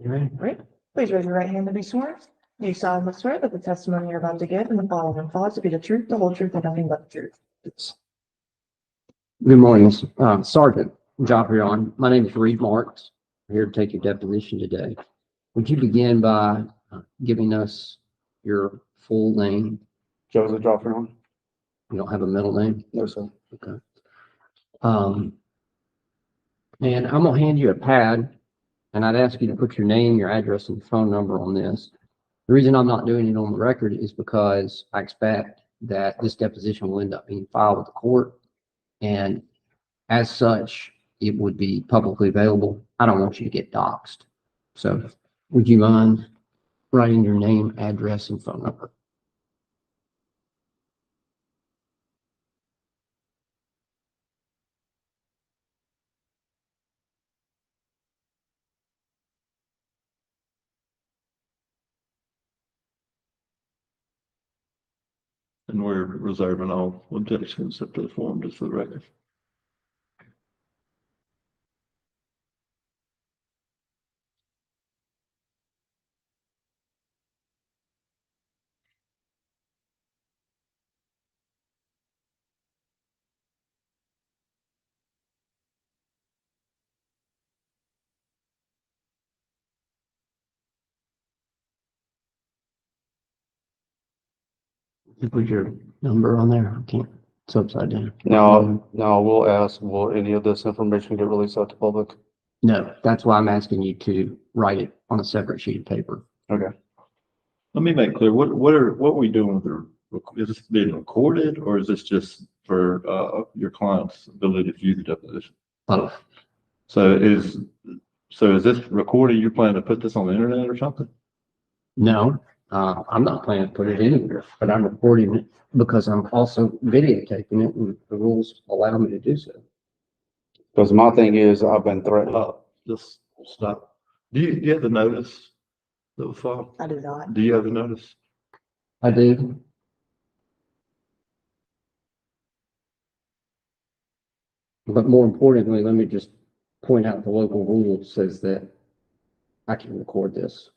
You ready? Great. Please raise your right hand to be sworn. Do you solemnly swear that the testimony you're about to give and the following follows to be the truth, the whole truth, and nothing but the truth? Yes. Good morning, Sergeant Joffrey. My name is Reed Marks. I'm here to take your deposition today. Would you begin by giving us your full name? Joseph Joffrey. You don't have a middle name? No, sir. Okay. And I'm gonna hand you a pad, and I'd ask you to put your name, your address, and phone number on this. The reason I'm not doing it on the record is because I expect that this deposition will end up being filed with the court, and as such, it would be publicly available. I don't want you to get doxxed. So would you mind writing your name, address, and phone number? And we're reserving all objections up to the form, just for the record. You put your number on there? I can't. It's upside down. No, we'll ask, will any of this information get released out to public? No, that's why I'm asking you to write it on a separate sheet of paper. Okay. Let me make clear, what are we doing with is this being recorded, or is this just for, your client's ability to view the deposition? Both. So is this recording, you plan to put this on the internet or something? No, I'm not planning to put it anywhere, but I'm recording it because I'm also videotaping it, and the rules allow me to do so. Because my thing is, I've been threatened. Just stop. Do you have the notice that was filed? I do not. Do you have the notice? I do. But more importantly, let me just point out the local rule says that I can record this.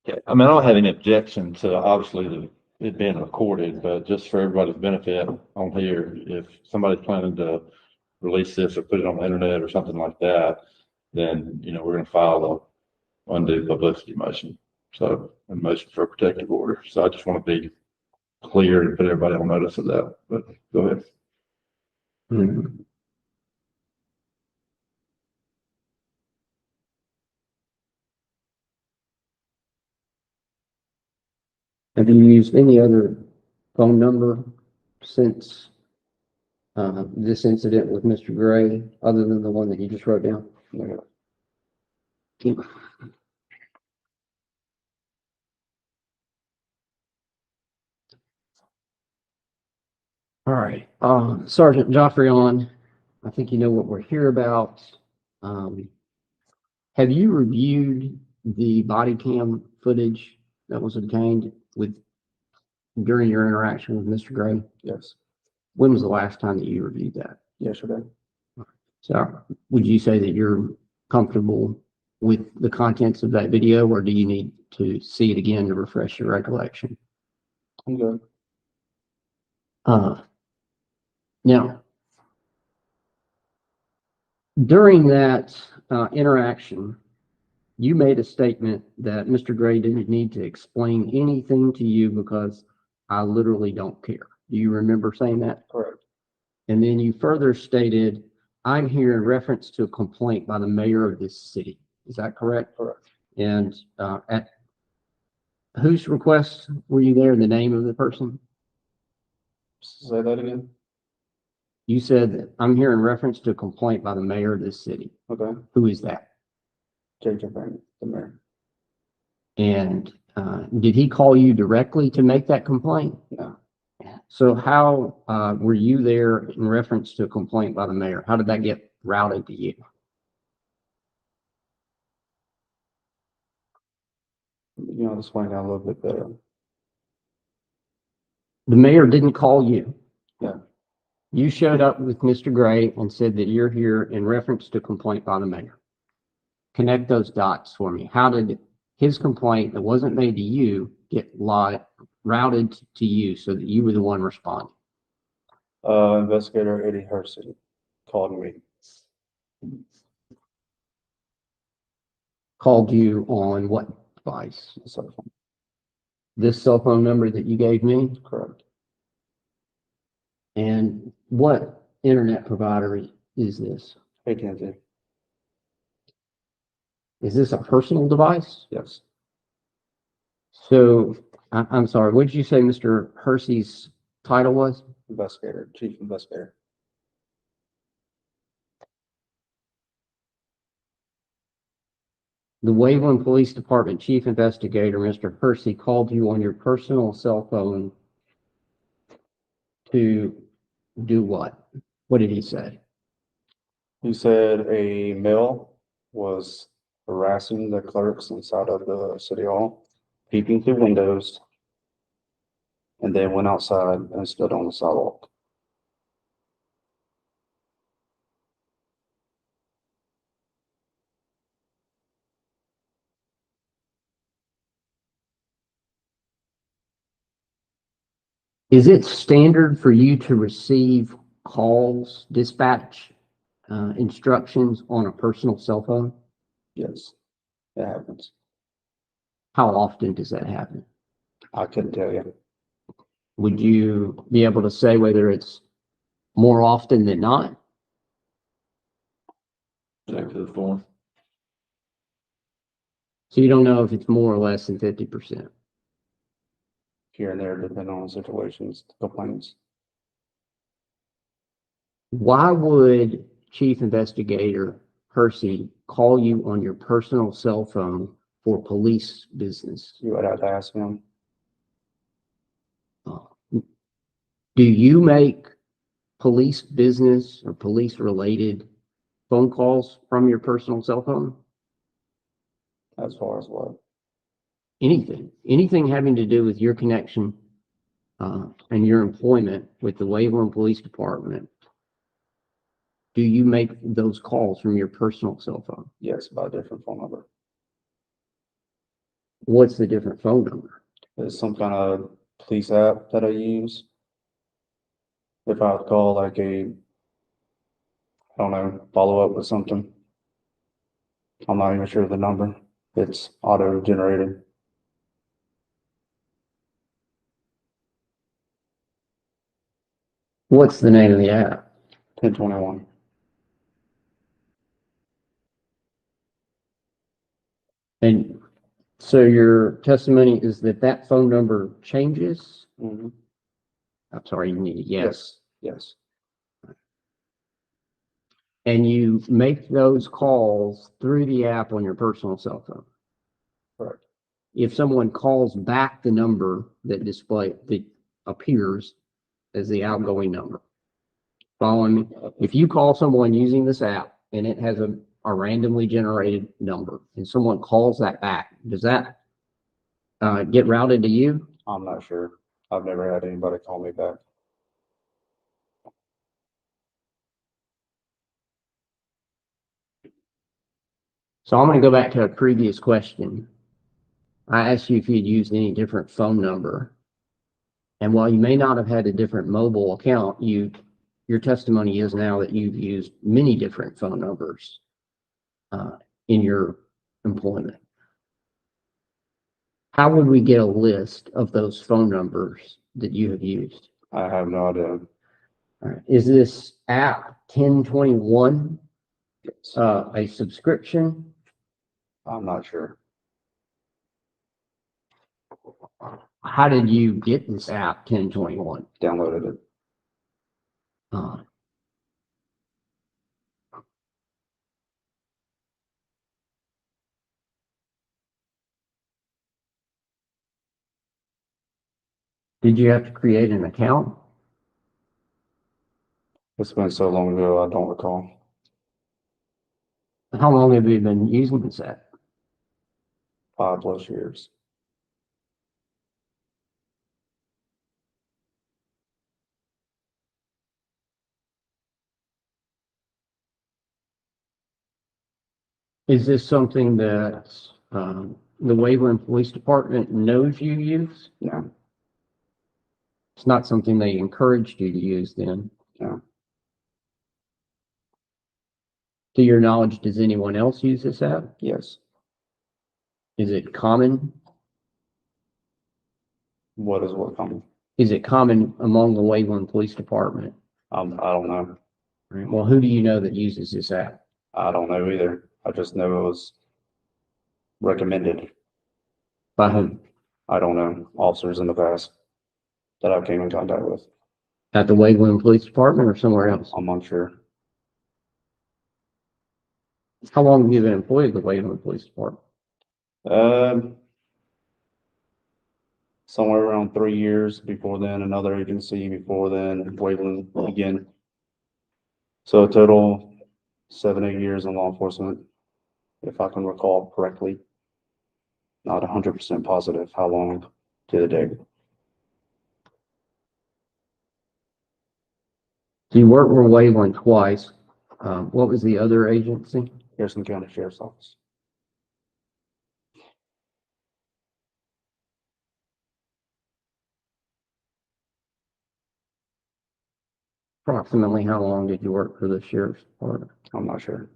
Yeah, I mean, I don't have any objection to obviously it being recorded, but just for everybody's benefit on here, if somebody's planning to release this or put it on the internet or something like that, then, we're gonna file a undue publicity motion. So, a motion for a protective order. So I just want to be clear and put everybody on notice of that, but go ahead. Mhm. Have you used any other phone number since this incident with Mr. Gray, other than the one that you just wrote down? All right, Sergeant Joffrey, I think you know what we're here about. Have you reviewed the body cam footage that was obtained during your interaction with Mr. Gray? Yes. When was the last time that you reviewed that? Yesterday. So would you say that you're comfortable with the contents of that video, or do you need to see it again to refresh your recollection? I'm good. Now, during that interaction, you made a statement that Mr. Gray didn't need to explain anything to you because I literally don't care. Do you remember saying that? Correct. And then you further stated, I'm here in reference to a complaint by the mayor of this city. Is that correct? Correct. And at whose request were you there? The name of the person? Say that again. You said that I'm here in reference to a complaint by the mayor of this city. Okay. Who is that? JJ Brandon, the mayor. And did he call you directly to make that complaint? No. So how were you there in reference to a complaint by the mayor? How did that get routed to you? You know, just find out a little bit better. The mayor didn't call you. Yeah. You showed up with Mr. Gray and said that you're here in reference to a complaint by the mayor. Connect those dots for me. How did his complaint that wasn't made to you get routed to you so that you were the one responding? Investigator Eddie Hersey called me. Called you on what device? Cell phone. This cell phone number that you gave me? Correct. And what internet provider is this? AT&T. Is this a personal device? Yes. So, I'm sorry, what did you say Mr. Hersey's title was? Investigator, chief investigator. The Waveland Police Department Chief Investigator, Mr. Hersey, called you on your personal cell phone to do what? What did he say? He said a male was harassing the clerks inside of the city hall, peeping through windows, and then went outside and stood on the sidewalk. Is it standard for you to receive calls, dispatch instructions on a personal cell phone? Yes, it happens. How often does that happen? I couldn't tell you. Would you be able to say whether it's more often than not? Check to the form. So you don't know if it's more or less than 50%. Here and there, depending on situations, complaints. Why would Chief Investigator Hersey call you on your personal cell phone for police business? You would have to ask him. Do you make police business or police related phone calls from your personal cell phone? As far as what? Anything having to do with your connection and your employment with the Waveland Police Department. Do you make those calls from your personal cell phone? Yes, by a different phone number. What's the different phone number? It's some kind of police app that I use. If I call like I don't know, follow up with something. I'm not even sure of the number. It's auto generated. What's the name of the app? 1021. And so your testimony is that that phone number changes? Mm-hmm. I'm sorry, you need a yes. Yes. And you make those calls through the app on your personal cell phone. Correct. If someone calls back the number that appears as the outgoing number, following me? If you call someone using this app and it has a randomly generated number and someone calls that back, does that get routed to you? I'm not sure. I've never had anybody call me back. So I'm going to go back to a previous question. I asked you if you'd used any different phone number. And while you may not have had a different mobile account, your testimony is now that you've used many different phone numbers in your employment. How would we get a list of those phone numbers that you have used? I have no idea. All right. Is this app 1021 a subscription? I'm not sure. How did you get this app 1021? Downloaded it. Uh, did you have to create an account? It's been so long ago, I don't recall. How long have you been using this app? 5+ years. Is this something that the Waveland Police Department knows you use? No, It's not something they encouraged you to use then? no, To your knowledge, does anyone else use this app? yes. Is it common? What is what coming? Is it common among the Waveland Police Department? I don't know. Well, who do you know that uses this app? I don't know either. I just know it was recommended. By whom? I don't know. Officers in the past that I came in contact with. At the Waveland Police Department or somewhere else? I'm unsure. How long have you been employed at the Waveland Police Department? Somewhere around 3 years. Before then, another agency. Before then, Wayland again. So a total 7-8 years in law enforcement, if I can recall correctly. Not 100% positive how long to the day. So you worked for Waveland twice. What was the other agency? Harrison County Sheriff's Office. Approximately how long did you work for the Sheriff's Department? I'm not sure.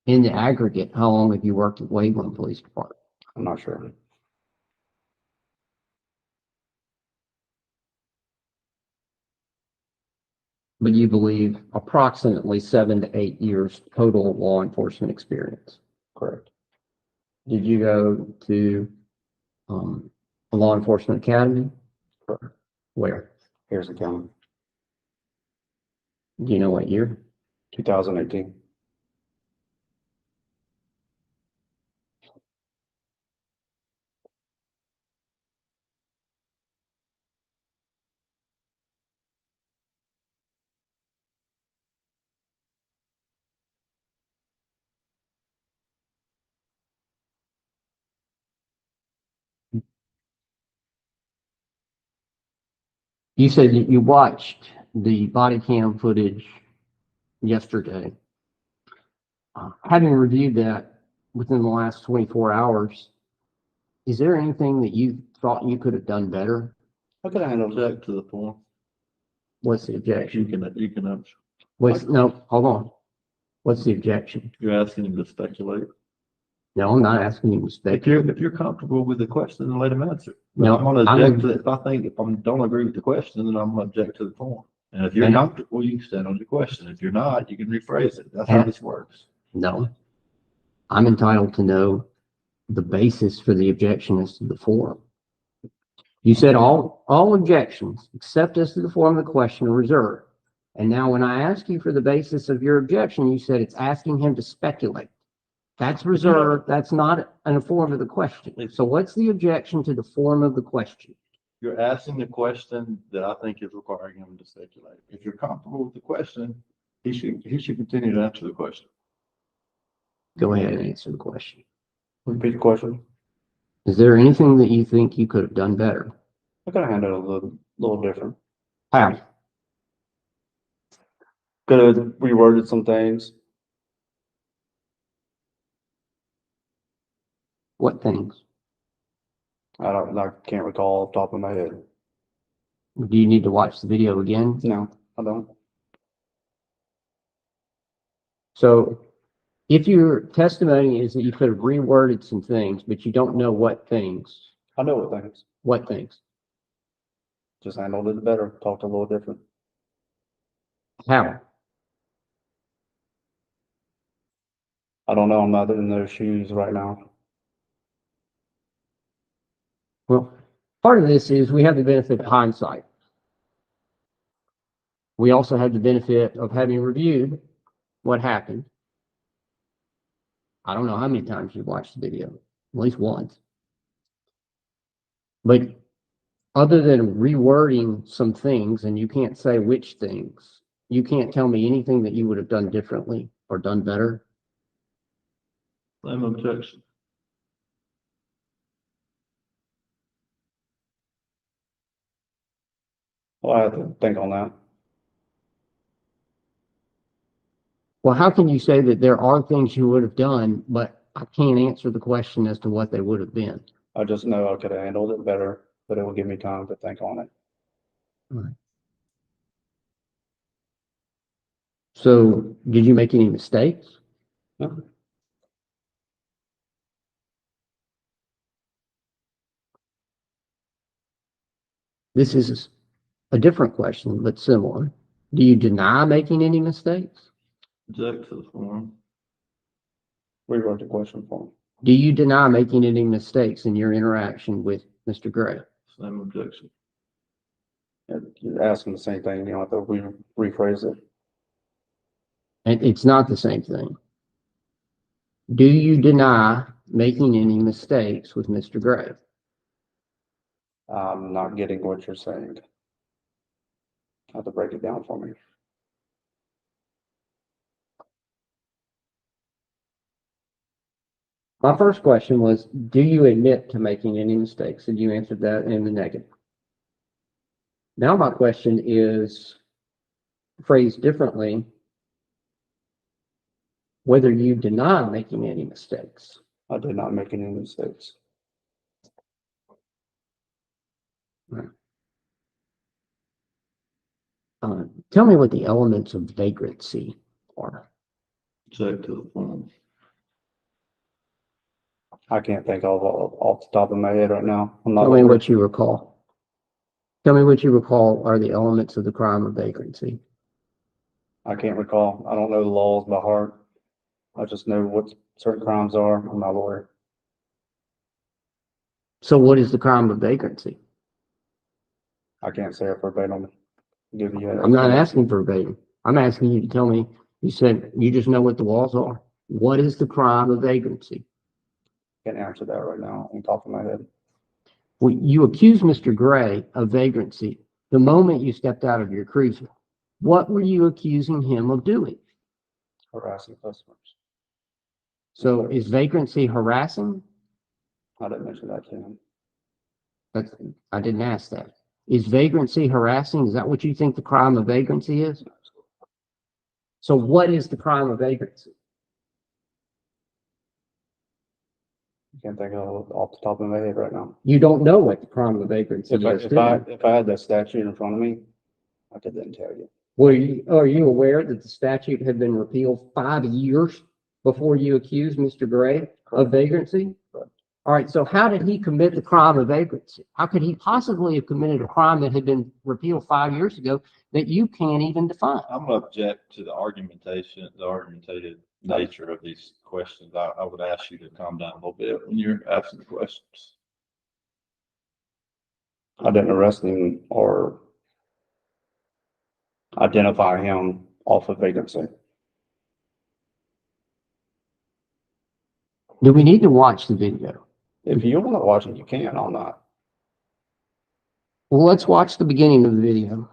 In the aggregate, how long have you worked at Waveland Police Department? I'm not sure. But you believe approximately 7 to 8 years total law enforcement experience. Correct. Did you go to a law enforcement academy? Correct. Where? Harrison County. Do you know what year? 2018. You said that you watched the body cam footage yesterday. Having reviewed that within the last 24 hours, is there anything that you thought you could have done better? I could have handled it. Object to the form. What's the You objection? can, No, hold on. What's the objection? you're asking him to speculate. No, I'm not asking you to If speculate. you're comfortable with the question, then let him answer. But No, I'm gonna I'm- object to, if I don't agree with the question, then I'm gonna object to the form. And if you're And- comfortable, you can stand on your question. If you're not, you can rephrase it. That's how this works. No. I'm entitled to know the basis for the objection as to the form. You said all objections, except as to the form of the question, are reserved. And now when I ask you for the basis of your objection, you said it's asking him to speculate. That's reserved. That's not a form of the question. So what's the objection to the form of the question? You're asking the question that I think is requiring him to speculate. If you're comfortable with the question, he should continue to answer the question. Go ahead and answer the question. Repeat the question. Is there anything that you think you could have done better? I could have handled it a little different. How? Could have reworded some things. What things? I can't recall off the top of my head. Do you need to watch the video again? No, I don't. So if your testimony is that you could have reworded some things, but you don't know what things, I know what things, what things, just handled it better, talked a little different. how? I don't know, I'm not in those shoes right now. Well, part of this is we have the benefit of hindsight. We also have the benefit of having reviewed what happened. I don't know how many times you've watched the video, at least once. But other than rewording some things, and you can't say which things, you can't tell me anything that you would have done differently or done better. Same objection. Well, I have to think on that. Well, how can you say that there are things you would have done, but I can't answer the question as to what they would have been? I just know I could have handled it better, but it will give me time to think on it. Right. So, did you make any mistakes? No. This is a different question, but similar. Do you deny making any mistakes? Object to the form. Rewrote the question for me. Do you deny making any mistakes in your interaction with Mr. Gray? Same objection. You're asking the same thing, you know, have to rephrase it. And it's not the same thing. Do you deny making any mistakes with Mr. Gray? I'm not getting what you're saying. Have to break it down for me. My first question was, do you admit to making any mistakes? And you answered that in the negative. Now my question is phrased differently, whether you deny making any mistakes. I did not make any mistakes. Tell me what the elements of vagrancy are. Object to the form. I can't think of off the top of my head right now. I'm not. Tell me what you recall. Tell me what you recall are the elements of the crime of vagrancy. I can't recall. I don't know the laws by heart. I just know what certain crimes are. I'm not a lawyer. So what is the crime of vagrancy? I can't say it verbatim. Give you. I'm not asking verbatim. I'm asking you to tell me, you said you just know what the laws are. What is the crime of vagrancy? Can't answer that right now on top of my head. Well, you accused Mr. Gray of vagrancy the moment you stepped out of your cruiser. What were you accusing him of doing? Harassing customers. So is vagrancy harassing? I didn't mention that to him. That's, I didn't ask that. Is vagrancy harassing? Is that what you think the crime of vagrancy is? So what is the crime of vagrancy? Can't think of it off the top of my head right now. You don't know what the crime of vagrancy is. If I had that statute in front of me, I could then tell you. Are you aware that the statute had been repealed 5 years before you accused Mr. Gray of vagrancy? Correct. All right, so how did he commit the crime of vagrancy? How could he possibly have committed a crime that had been repealed 5 years ago that you can't even define? I'm gonna object to the argumentative nature of these questions. I would ask you to calm down a little bit when you're asking the questions. I didn't arrest him or identify him off of vacancy. Do we need to watch the video? If you want to watch it, you can. I'm not. Well, let's watch the beginning of the video.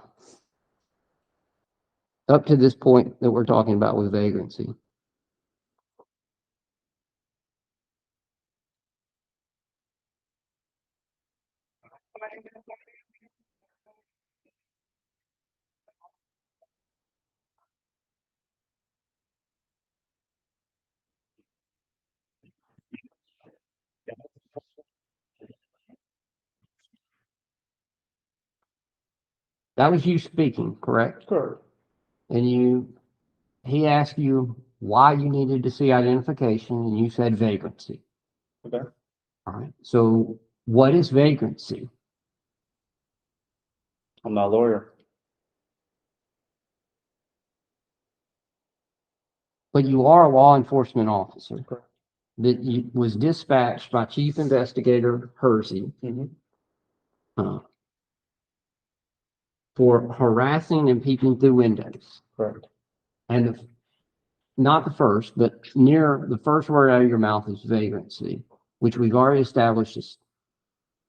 Up to this point that we're talking about with vagrancy. That was you speaking, correct? Correct. And he asked you why you needed to see identification, and you said vagrancy. Okay. All right. So what is vagrancy? I'm not a lawyer. But you are a law enforcement officer Correct. that was dispatched by Chief Investigator Hersey Mhm. uh, for harassing and peeping through windows. Correct. And not the first, but near the first word out of your mouth is vagrancy, which we've already established is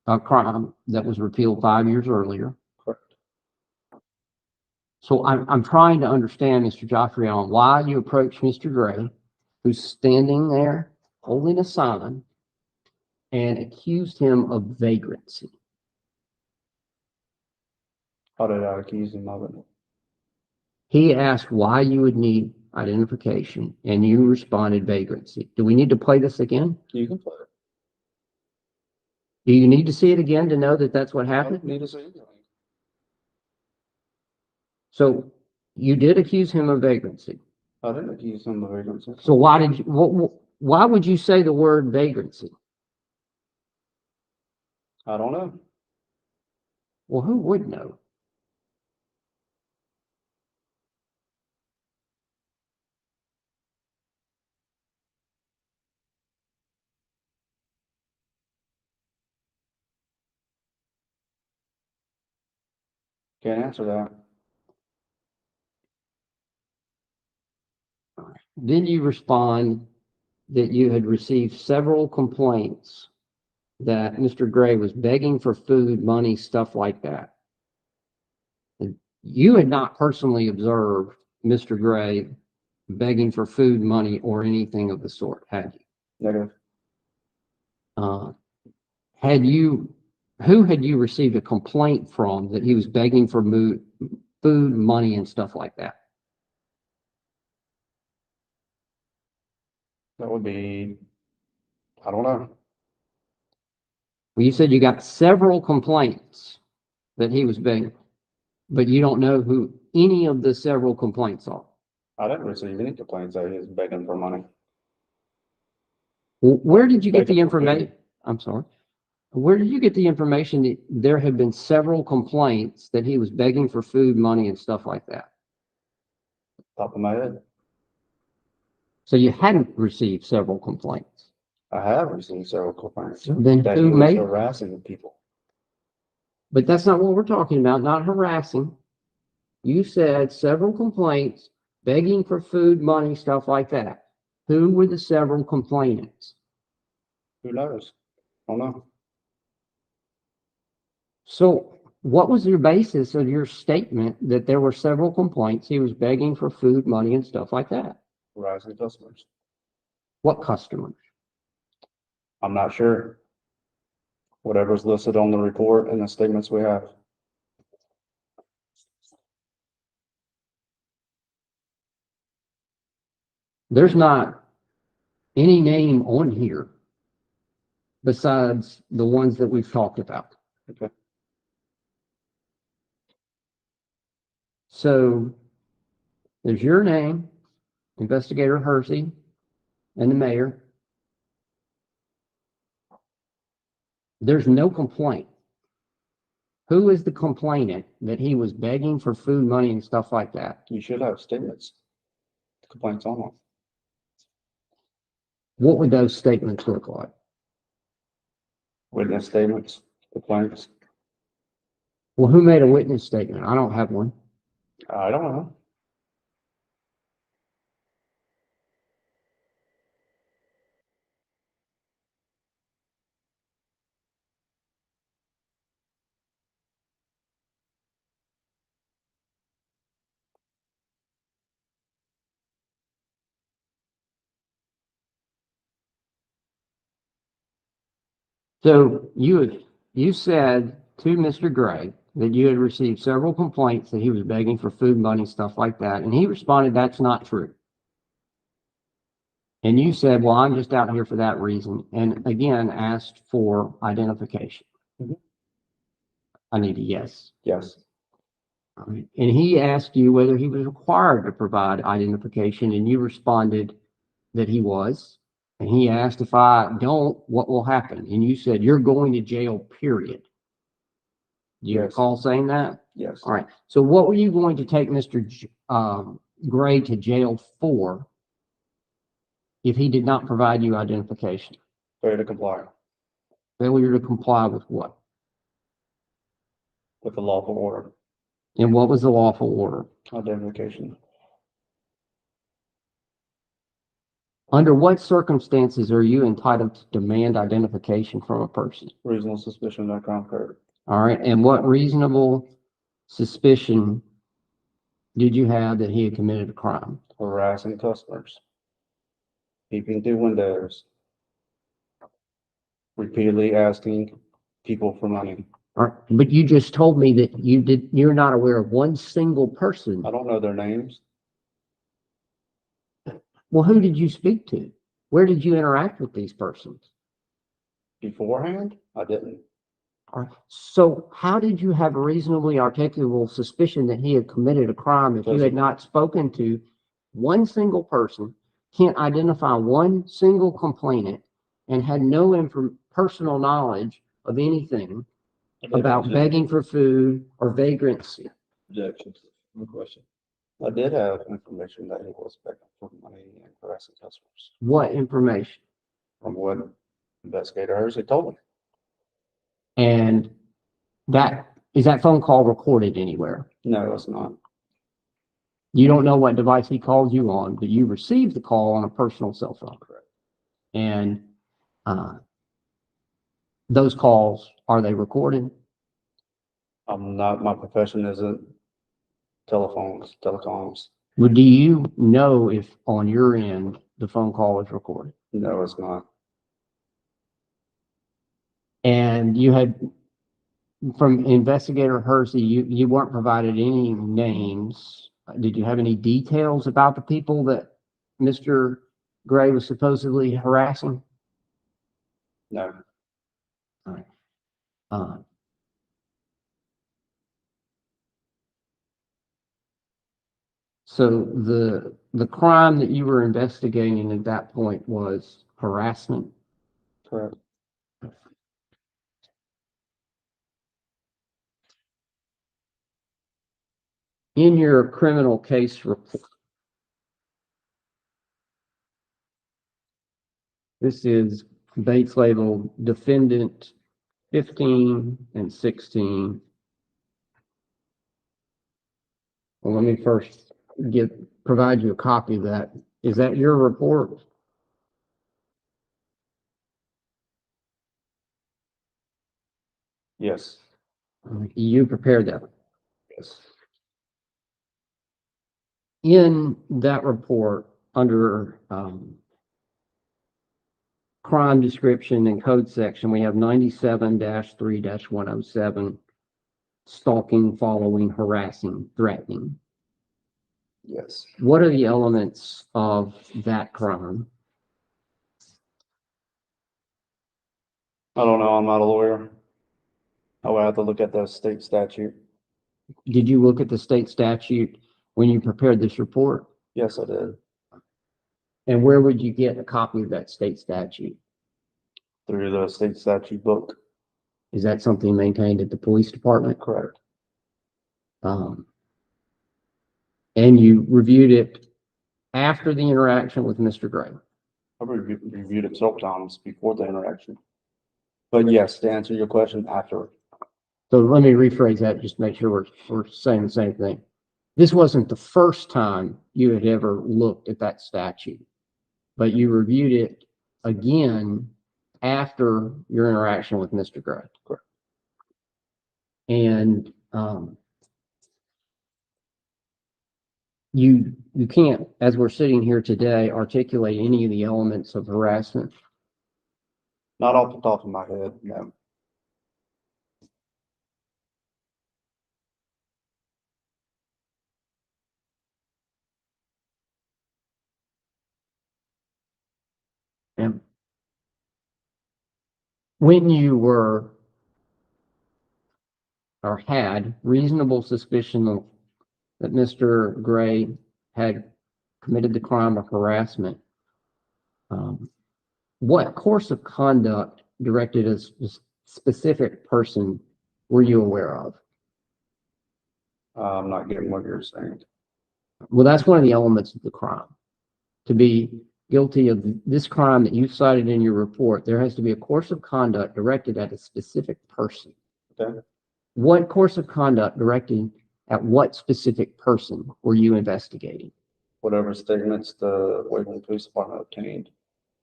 a crime that was repealed 5 years earlier. Correct. So I'm trying to understand, Mr. Joffrey, on why you approached Mr. Gray, who's standing there holding a sign, and accused him of vagrancy. How did I accuse him of it? He asked why you would need identification, and you responded vagrancy. Do we need to play this again? You can play it. Do you need to see it again to know that that's what I happened? don't need to say anything. So you did accuse him of vagrancy. I didn't accuse him of vagrancy. So why did you? Why would you say the word vagrancy? I don't know. Well, who would know? Can't answer that. Then you respond that you had received several complaints that Mr. Gray was begging for food, money, stuff like that. And you had not personally observed Mr. Gray begging for food, money, or anything of the sort, had you? Negative. Had you, who had you received a complaint from that he was begging for food, money, and stuff like that? That would be, I don't know. Well, you said you got several complaints that he was begging, but you don't know who any of the several complaints are. I didn't receive any complaints that he was begging for money. Well, where did you get the Begging for information? food. I'm sorry. Where did you get the information that there had been several complaints that he was begging for food, money, and stuff like that? Top of my head. So you hadn't received several complaints. I have received several complaints So then that he who was made? harassing people. But that's not what we're talking about, not harassing. You said several complaints, begging for food, money, stuff like that. Who were the several complainants? Who knows? I don't know. So what was your basis of your statement that there were several complaints? He was begging for food, money, and stuff like that. Harassing customers. What customers? I'm not sure. Whatever's listed on the report and the statements we have. There's not any name on here besides the ones that we've talked about. Okay. So there's your name, Investigator Hersey, and the mayor. There's no complaint. Who is the complainant that he was begging for food, money, and stuff like that? You should have statements. Complaints on them. What would those statements look like? Witness statements, complaints. Well, who made a witness statement? I don't have one. I don't know. So you said to Mr. Gray that you had received several complaints that he was begging for food, money, stuff like that, and he responded, "That's not true." And you said, "Well, I'm just out here for that reason," and again asked for identification. Mhm. I need a yes. Yes. And he asked you whether he was required to provide identification, and you responded that he was. And he asked, if I don't, what will happen? And you said, you're going to jail, period. Do you Yes. recall saying that? Yes. All right. So what were you going to take Mr. Gray to jail for if he did not provide you identification? Failure to comply Failure to comply with what? with the lawful order, And what was the lawful order? identification, Under what circumstances are you entitled to demand identification from a person? reasonable suspicion that crime occurred, All right. And what reasonable suspicion did you have that he had committed a crime? harassing customers, peeping through windows, repeatedly asking people for money. All right. But you just told me that you're not aware of one single person. I don't know their names. Well, who did you speak to? Where did you interact with these persons? Beforehand, I didn't. All right. So how did you have a reasonably articulable suspicion that he had committed a crime if you had not spoken to one single person, can't identify one single complainant, and had no personal knowledge of anything about begging for food or vagrancy? Objections. No question. I did have information that he was begging for money and harassing customers What information? from what investigator Hersey told me. And is that phone call recorded anywhere? No, it's not. You don't know what device he called you on, but you received the call on a personal cell phone. Correct. And those calls, are they recorded? I'm not, my profession isn't telecoms. Well, do you know if on your end the phone call was recorded? No, it's not. And you had, from Investigator Hersey, you weren't provided any names. Did you have any details about the people that Mr. Gray was supposedly harassing? No. All right. So the crime that you were investigating at that point was harassment. Correct. In your criminal case report, this is Bates labeled defendant 15 and 16. Well, let me first provide you a copy of that. Is that your report? Yes. You prepared that. Yes. In that report, under crime description and code section, we have 97-3-107, stalking, following, harassing, threatening. Yes. What are the elements of that crime? I don't know. I'm not a lawyer. I would have to look at the state statute. Did you look at the state statute when you prepared this report? Yes, I did. And where would you get a copy of that state statute? Through the state statute book. Is that something maintained at the police department? Correct. And you reviewed it after the interaction with Mr. Gray? I reviewed it several times before the interaction. But yes, to answer your question, after. So let me rephrase that, just to make sure we're saying the same thing. This wasn't the first time you had ever looked at that statute, but you reviewed it again after your interaction with Mr. Gray. Correct. And you can't, as we're sitting here today, articulate any of the elements of harassment. Not off the top of my head, no. And when you were or had reasonable suspicion that Mr. Gray had committed the crime of harassment, what course of conduct directed a specific person were you aware of? I'm not getting what you're saying. Well, that's one of the elements of the crime. To be guilty of this crime that you cited in your report, there has to be a course of conduct directed at a specific person. Okay. What course of conduct directed at what specific person were you investigating? Whatever statements the Waverly Police Department obtained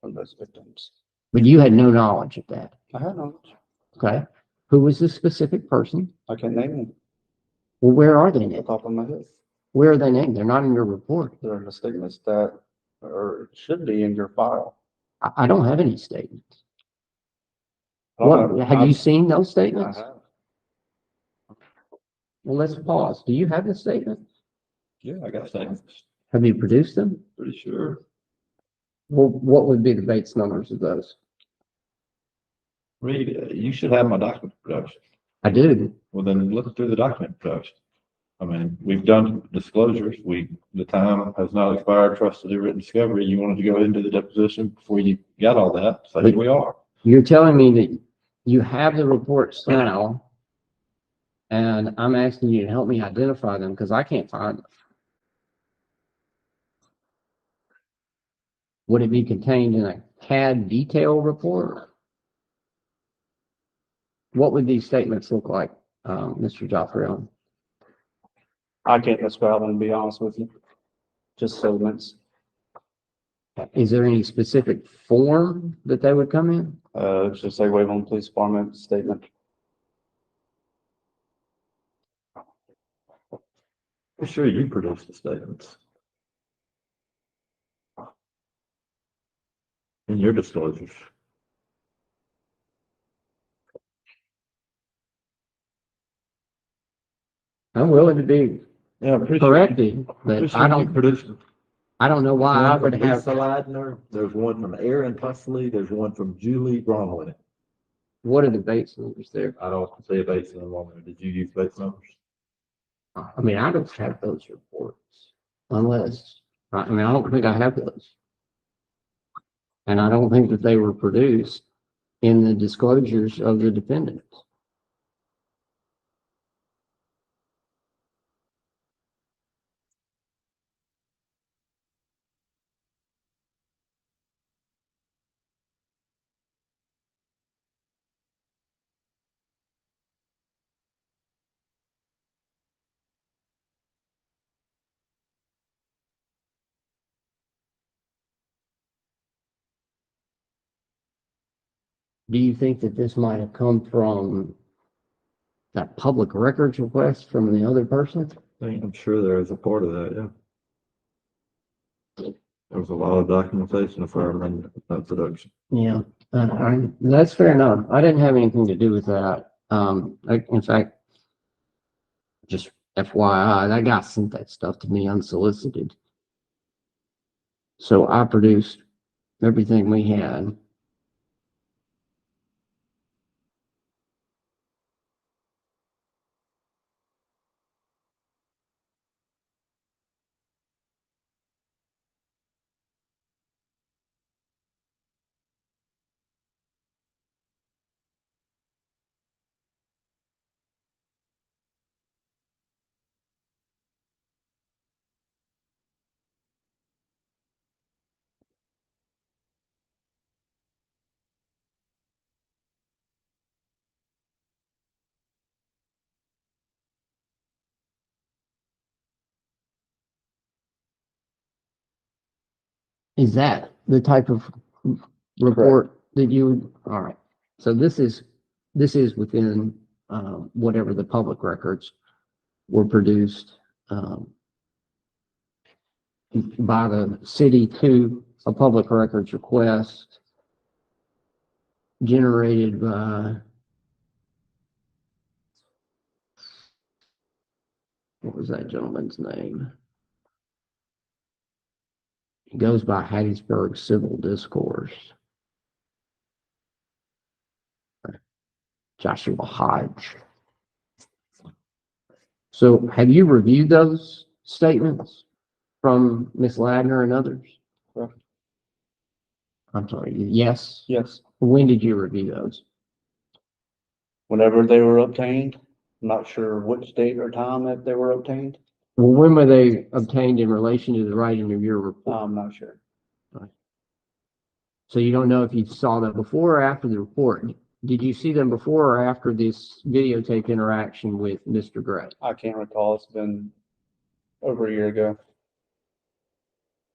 from those victims. But you had no knowledge of that. I had knowledge. Okay. Who was this specific person? I can't name them Well, where are they off the named? top of my head. Where are they named? They're not in your report. They're the statements that should be in your file. I don't have any statements. I don't What, know. have you seen those I statements? have. Well, let's pause. Do you have the statements? Yeah, I got things, Have you produced them? pretty sure. Well, what would be the Bates numbers of those? Read it. You should have my document production. I do. Well, then look through the document production. I mean, we've done disclosures. The time has not expired for us to do written discovery. You wanted to go into the deposition before you got all that. So here we are. You're telling me that you have the reports now, and I'm asking you to help me identify them because I can't find them. Would it be contained in a CAD detail report? What would these statements look like, Mr. Joffrey? I can't describe them, to be honest with you. Just statements. Is there any specific form that they would come in? Just say Waverly Police Department statement. I'm sure you produced the statements. In your disclosures. I'm willing to be Yeah, I'm pretty corrected, but I don't produced. I don't know why I One would from have. Lisa Ladner, there's one from Aaron Huxley, there's one from Julie Bromley. What are the Bates numbers there? I don't say a base number. Did you use base numbers? I mean, I don't have those reports unless, I mean, I don't think I have those. And I don't think that they were produced in the disclosures of the defendants. Do you think that this might have come from that public records request from the other person? I'm sure there is a part of that, yeah. There was a lot of documentation if I remember that production. Yeah, that's fair enough. I didn't have anything to do with that. In fact, just FYI, that guy sent that stuff to me unsolicited. So I produced everything we had. Is that the type of report that you, all right. So this is within, whatever the public records were produced, by the city to a public records request generated by, what was that gentleman's name? He goes by Hattiesburg Civil Discourse. Joshua Hodge. So have you reviewed those statements from Ms. Ladner and others? Correct. I'm sorry, yes? Yes. When did you review those? Whenever they were obtained, I'm not sure which date or time that they were obtained. Well, when were they obtained in relation to the writing of your report? I'm not sure. So you don't know if you saw them before or after the report. Did you see them before or after this videotape interaction with Mr. Gray? I can't recall. It's been over a year ago.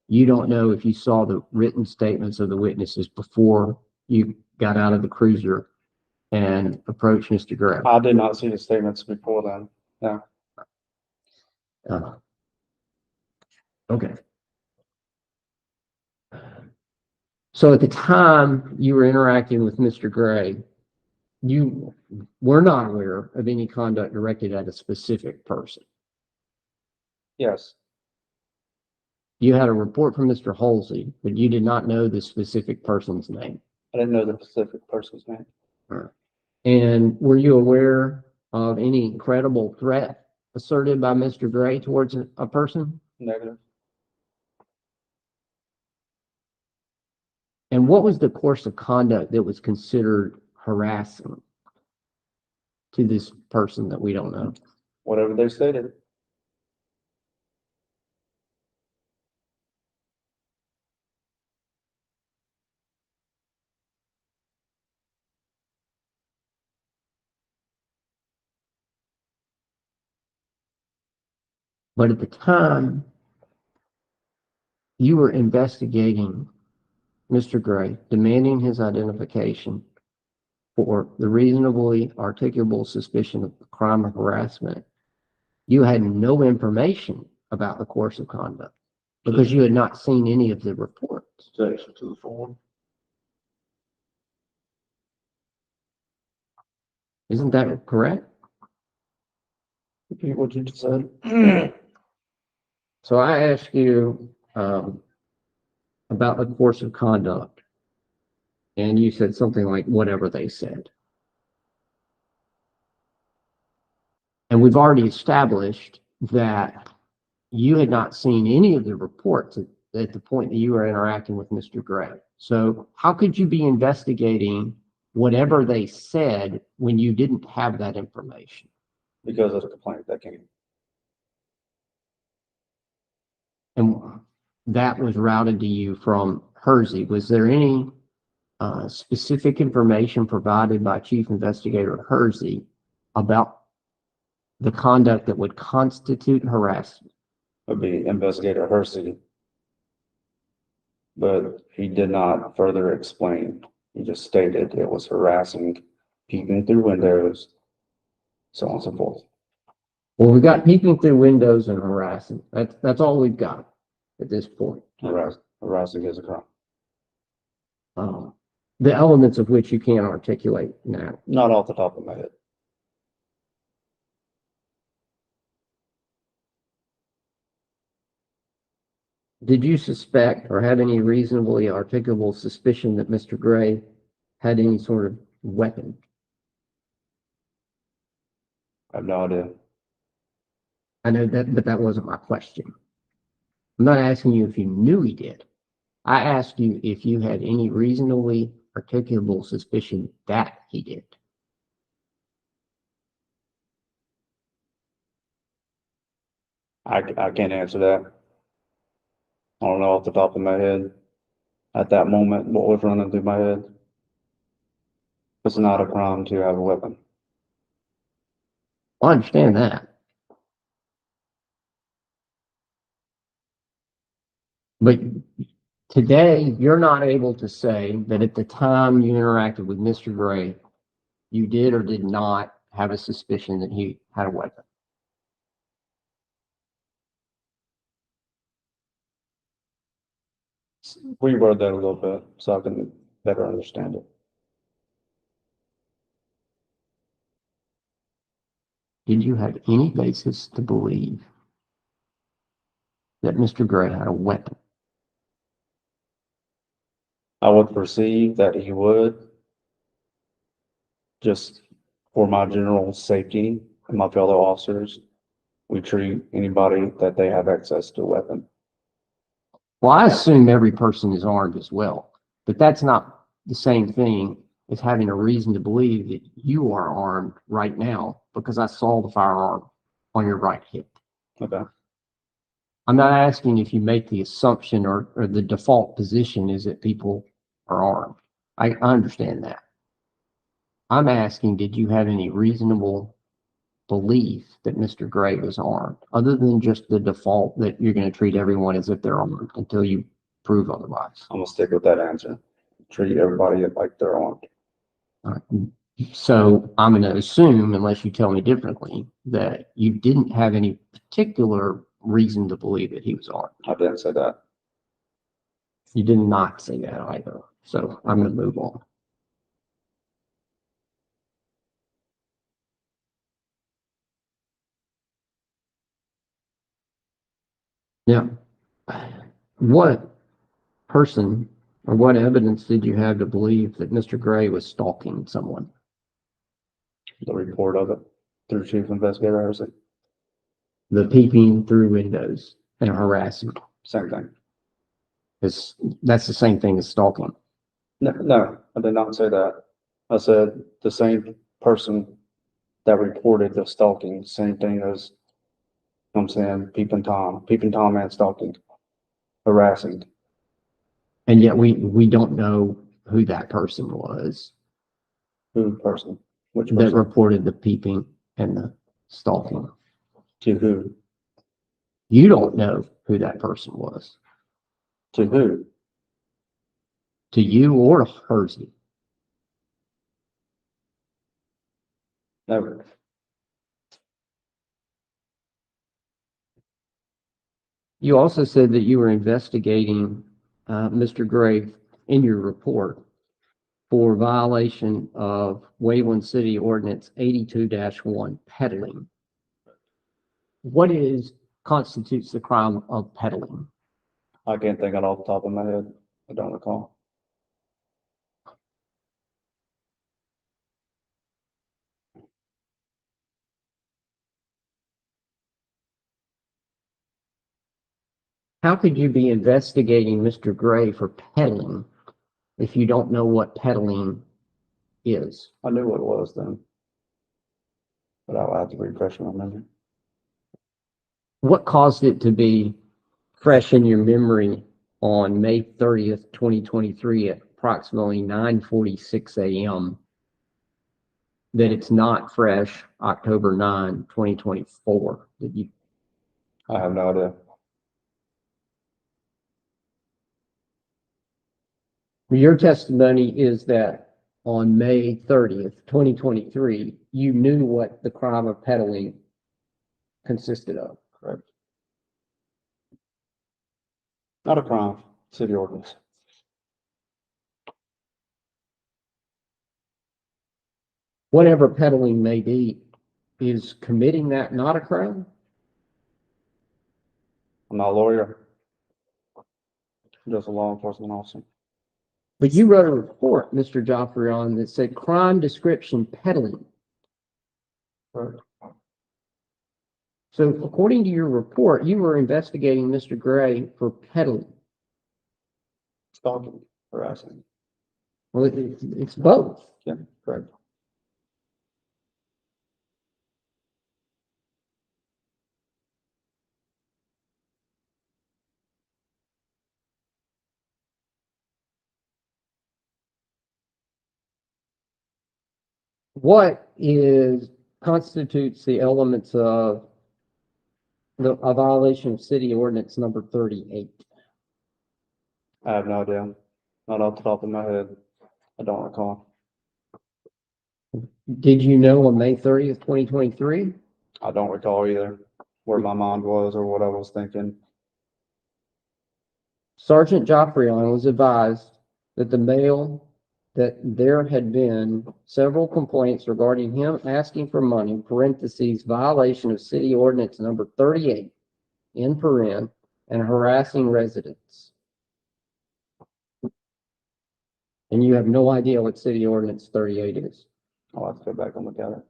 You don't know if you saw the written statements of the witnesses before you got out of the cruiser and approached Mr. Gray? I did not see the statements before then. No. Okay. So at the time you were interacting with Mr. Gray, you were not aware of any conduct directed at a specific person. Yes. You had a report from Mr. Halsey, but you did not know the specific person's name. I didn't know the specific person's name. And were you aware of any credible threat asserted by Mr. Gray towards a person? Negative. And what was the course of conduct that was considered harassing to this person that we don't know? Whatever they stated. But at the time, you were investigating Mr. Gray, demanding his identification for the reasonably articulable suspicion of the crime of harassment. You had no information about the course of conduct because you had not seen any of the reports. Objection to the form. Isn't that correct? Repeat what you just said. So I asked you about the course of conduct, and you said something like whatever they said. And we've already established that you had not seen any of the reports at the point that you were interacting with Mr. Gray. So how could you be investigating whatever they said when you didn't have that information? Because of the complaint that came. And that was routed to you from Hersey. Was there any specific information provided by Chief Investigator Hersey about the conduct that would constitute harassment? Would be Investigator Hersey. But he did not further explain. He just stated it was harassing, peeping through windows, so on and so forth. Well, we got peeking through windows and harassing. That's all we've got at this point. Harassing is a crime. The elements of which you can't articulate now. Not off the top of my head. Did you suspect or have any reasonably articulable suspicion that Mr. Gray had any sort of weapon? I have no idea. I know that, but that wasn't my question. I'm not asking you if you knew he did. I asked you if you had any reasonably articulable suspicion that he did. I can't answer that. I don't know off the top of my head. At that moment, what was running through my head? It's not a crime to have a weapon. I understand that. But today, you're not able to say that at the time you interacted with Mr. Gray, you did or did not have a suspicion that he had a weapon. Reword that a little bit so I can better understand it. Did you have any basis to believe that Mr. Gray had a weapon? I would perceive that he would, just for my general safety and my fellow officers, we treat anybody that they have access to a weapon. Well, I assume every person is armed as well, but that's not the same thing as having a reason to believe that you are armed right now because I saw the firearm on your right hip. Okay, I'm not asking if you make the assumption or the default position is that people are armed. I understand that. I'm asking, did you have any reasonable belief that Mr. Gray was armed, other than just the default that you're going to treat everyone as if they're armed until you prove otherwise? I'm gonna stick with that answer. Treat everybody like they're armed. All right. So I'm going to assume, unless you tell me differently, that you didn't have any particular reason to believe that he was armed. I didn't say that. You did not say that either. So I'm going to move on. Now, what person or what evidence did you have to believe that Mr. Gray was stalking someone? The report of it through Chief Investigator Harrison. The peeping through windows and harassing. Same thing. That's the same thing as stalking. No, I did not say that. I said the same person that reported the stalking, same thing as, I'm saying, peeping Tom and stalking, harassing. And yet we don't know who that person was Who person? Which that person? reported the peeping and the stalking. To who? You don't know who that person was. To who? To you or to Hersey. Never. You also said that you were investigating Mr. Gray in your report for violation of Wayland City Ordinance 82-1, peddling. What constitutes the crime of peddling? I can't think of it off the top of my head. I don't recall. How could you be investigating Mr. Gray for peddling if you don't know what peddling is? I knew what it was then. But I'll have to refresh my memory. What caused it to be fresh in your memory on May 30th, 2023 at approximately 9:46 a.m. that it's not fresh October 9, 2024? I have no idea. Your testimony is that on May 30th, 2023, you knew what the crime of peddling consisted of. Correct. Not a crime, city ordinance. Whatever peddling may be, is committing that not a crime? I'm not a lawyer. Just a law enforcement officer. But you wrote a report, Mr. Joffrion, that said crime description peddling. Correct. So according to your report, you were investigating Mr. Gray for peddling. Stalking, harassing. Well, it's both. Yeah, correct. What constitutes the elements of a violation of city ordinance number 38? I have no idea. Not off the top of my head. I don't recall. Did you know on May 30th, 2023? I don't recall either where my mind was or what I was thinking. Sergeant Joffrion was advised that that there had been several complaints regarding him asking for money, parentheses, violation of city ordinance number 38, in paren, and harassing residents. And you have no idea what city ordinance 38 is. I'll have to go back and look at it.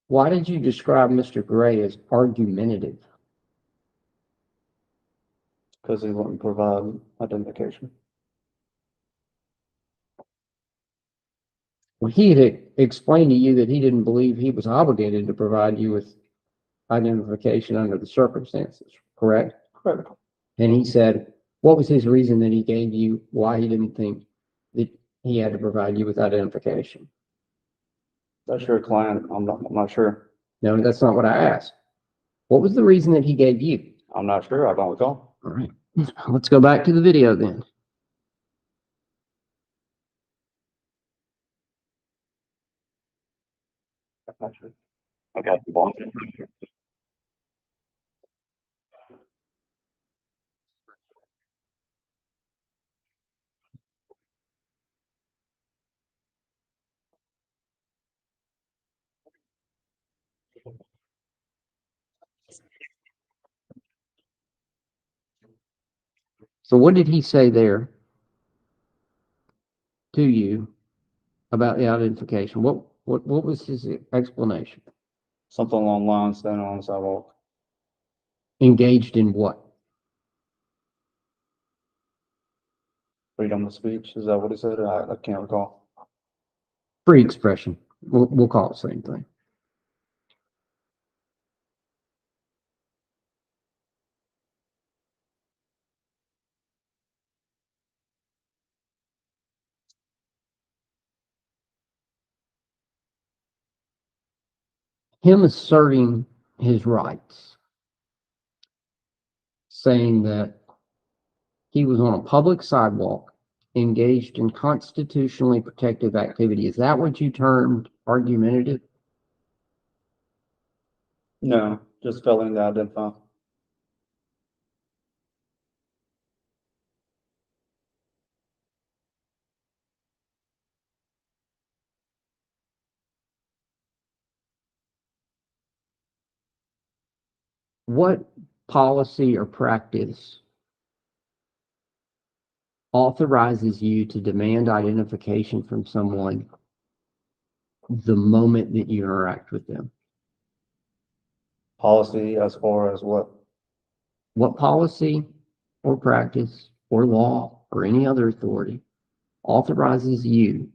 Why did you describe Mr. Gray as argumentative? Because he wouldn't provide identification. Well, he had explained to you that he didn't believe he was obligated to provide you with identification under the circumstances, correct? Correct. And he said, what was his reason that he gave you why he didn't think that he had to provide you with identification? That's your client. I'm not sure. No, that's not what I asked. What was the reason that he gave you? I'm not sure. I don't recall. All right, let's go back to the video then. Okay. So what did he say there to you about the identification? What was his explanation? Something along the lines, standing on the sidewalk. Engaged in what? Freedom of speech. Is that what he said? I can't recall. Free expression. We'll call it the same thing. Him asserting his rights, saying that he was on a public sidewalk engaged in constitutionally protective activity. Is that what you termed argumentative? No, just failing to identify. What policy or practice authorizes you to demand identification from someone the moment that you interact with them? Policy as far as what? What policy or practice or law or any other authority authorizes you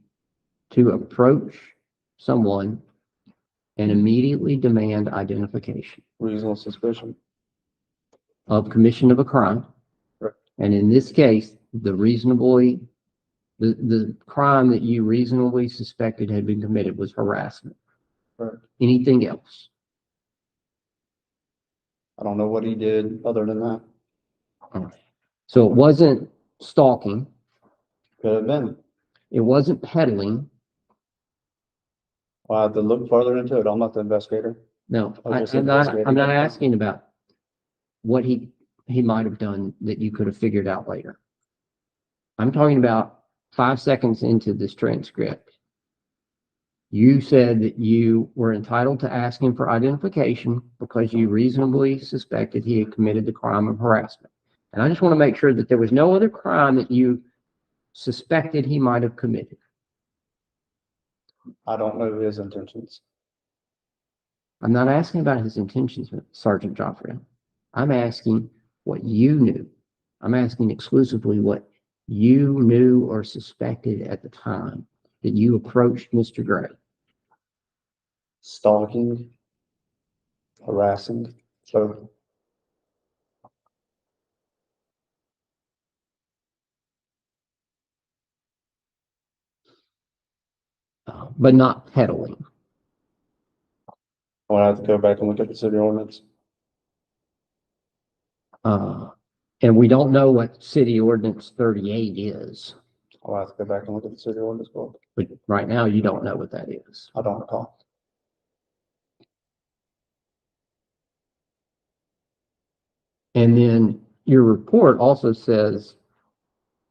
to approach someone and immediately demand identification Reasonable suspicion. of commission of a crime? Right. And in this case, the crime that you reasonably suspected had been committed was harassment. Right. Anything else? I don't know what he did other than that. So it wasn't stalking. Could have been. It wasn't peddling. Well, I have to look further into it. I'm not the investigator. No, I was just I'm not investigating. asking about what he might have done that you could have figured out later. I'm talking about 5 seconds into this transcript. You said that you were entitled to ask him for identification because you reasonably suspected he had committed the crime of harassment. And I just want to make sure that there was no other crime that you suspected he might have committed. I don't know his intentions. I'm not asking about his intentions, Sergeant Joffrey. I'm asking what you knew. I'm asking exclusively what you knew or suspected at the time that you approached Mr. Gray. Stalking, harassing. So But not peddling. I'll have to go back and look at the city ordinance. And we don't know what City Ordinance 38 is, I'll have to go back and look at the city ordinance book. but right now you don't know what that is. I don't recall. And then your report also says,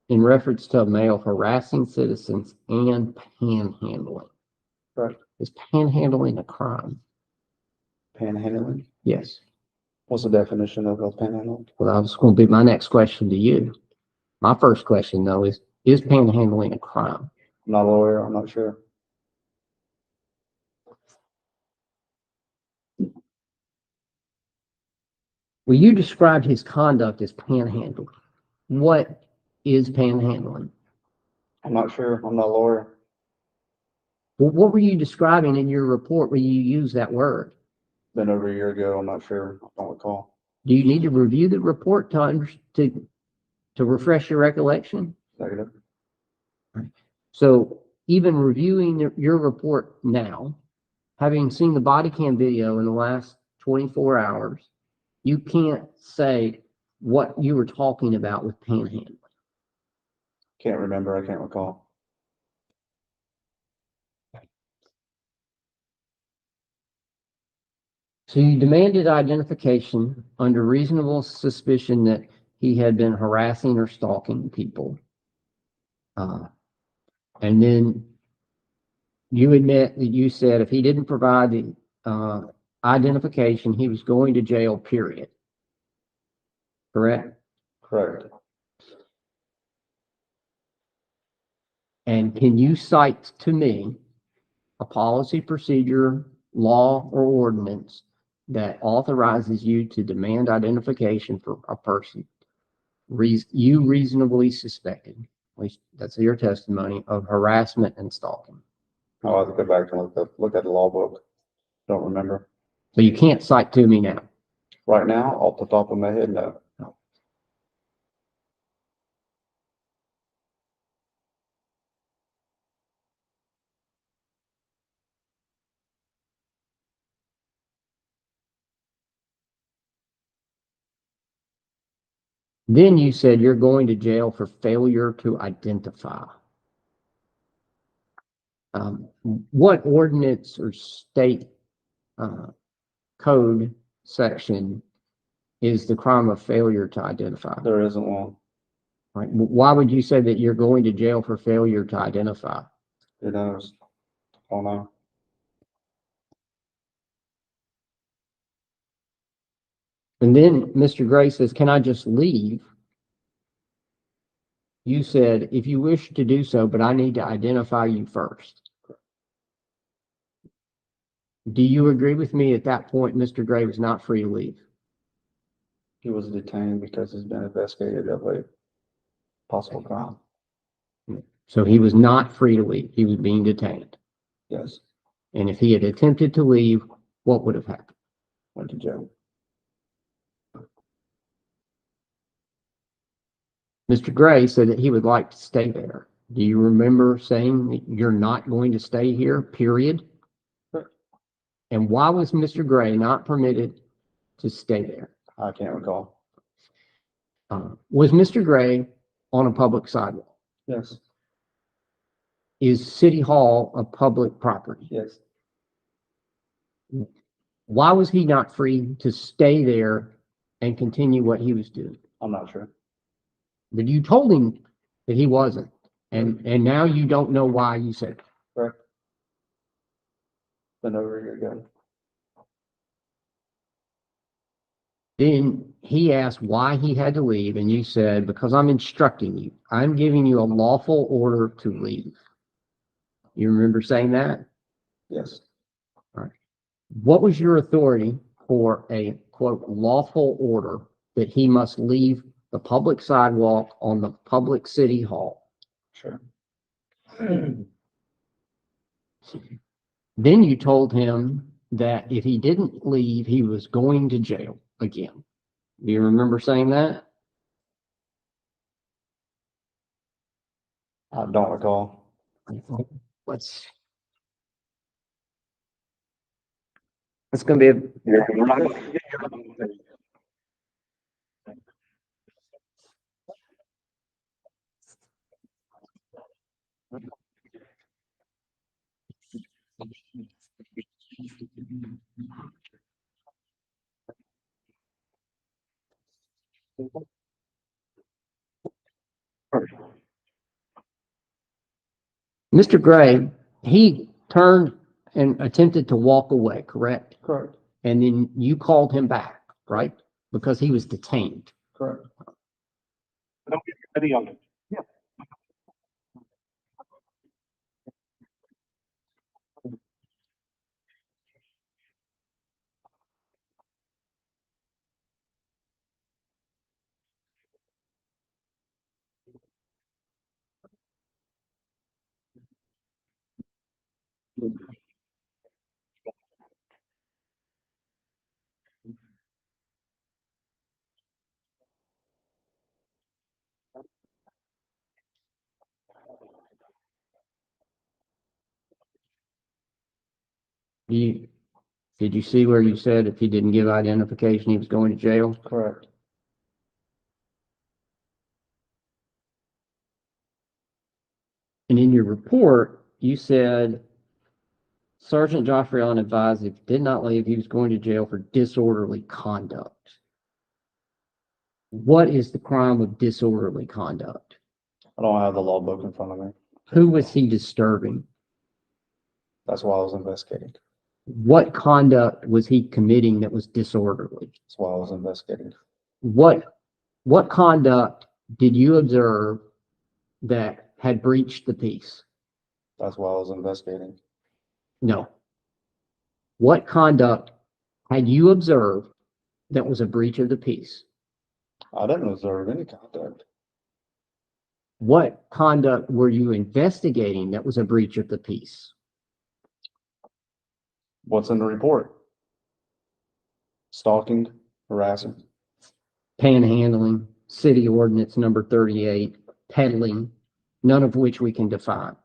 in reference to a male harassing citizens and panhandling. Right. Is panhandling a crime? Panhandling. Yes. What's the definition of a panhandling? Well, that was going to be my next question to you. My first question, though, is panhandling a crime? I'm not a lawyer. I'm not sure. Well, you described his conduct as panhandling. What is panhandling? I'm not sure. I'm not a lawyer. Well, what were you describing in your report when you used that word? Been over a year ago. I'm not sure. I don't recall. Do you need to review the report to refresh your recollection? Negative. So even reviewing your report now, having seen the body cam video in the last 24 hours, you can't say what you were talking about with panhandling. Can't remember. I can't recall. So you demanded identification under reasonable suspicion that he had been harassing or stalking people. And then you admit that you said if he didn't provide the identification, he was going to jail, period. Correct? Correct. And can you cite to me a policy, procedure, law, or ordinance that authorizes you to demand identification for a person you reasonably suspected, at least that's your testimony, of harassment and stalking? I'll have to go back and look at the law book. Don't remember. So you can't cite to me now. Right now, off the top of my head, no. Then you said you're going to jail for failure to identify. What ordinance or state code section is the crime of failure to identify? There isn't one. Right. Why would you say that you're going to jail for failure to identify? Who knows? I don't know. And then Mr. Gray says, can I just leave? You said, if you wish to do so, but I need to identify you first. Do you agree with me at that point, Mr. Gray was not free to leave? He was detained because he's been investigated of a possible crime. So he was not free to leave. He was being detained. Yes. And if he had attempted to leave, what would have happened? Went to jail. Mr. Gray said that he would like to stay there. Do you remember saying that you're not going to stay here, period? Sure. And why was Mr. Gray not permitted to stay there? I can't recall. Was Mr. Gray on a public sidewalk? Yes. Is City Hall a public property? Yes. Why was he not free to stay there and continue what he was doing? I'm not sure. But you told him that he wasn't. And now you don't know why you said it. Correct. Been over a year ago. Then he asked why he had to leave, and you said, because I'm instructing you. I'm giving you a lawful order to leave. You remember saying that? Yes. All right. What was your authority for a, quote, lawful order that he must leave the public sidewalk on the public city hall? Sure. Then you told him that if he didn't leave, he was going to jail again. Do you remember saying that? I don't recall. Let's. It's going to be Mr. Gray, he turned and attempted to walk away, correct? Correct. And then you called him back, right? Because he was detained. Correct. You, did you see where you said if he didn't give identification, he was going to jail? Correct. And in your report, you said Sergeant Joffrey Allen advised if he did not leave, he was going to jail for disorderly conduct. What is the crime of disorderly conduct? I don't have the law book in front of me. Who was he disturbing? That's why I was investigating. What conduct was he committing that was disorderly? That's why I was investigating. What conduct did you observe that had breached the peace? That's why I was investigating. No. What conduct had you observed that was a breach of the peace? I didn't observe any conduct. What conduct were you investigating that was a breach of the peace? What's in the report? Stalking, harassing. Panhandling, city ordinance number 38, peddling, none of which we can define.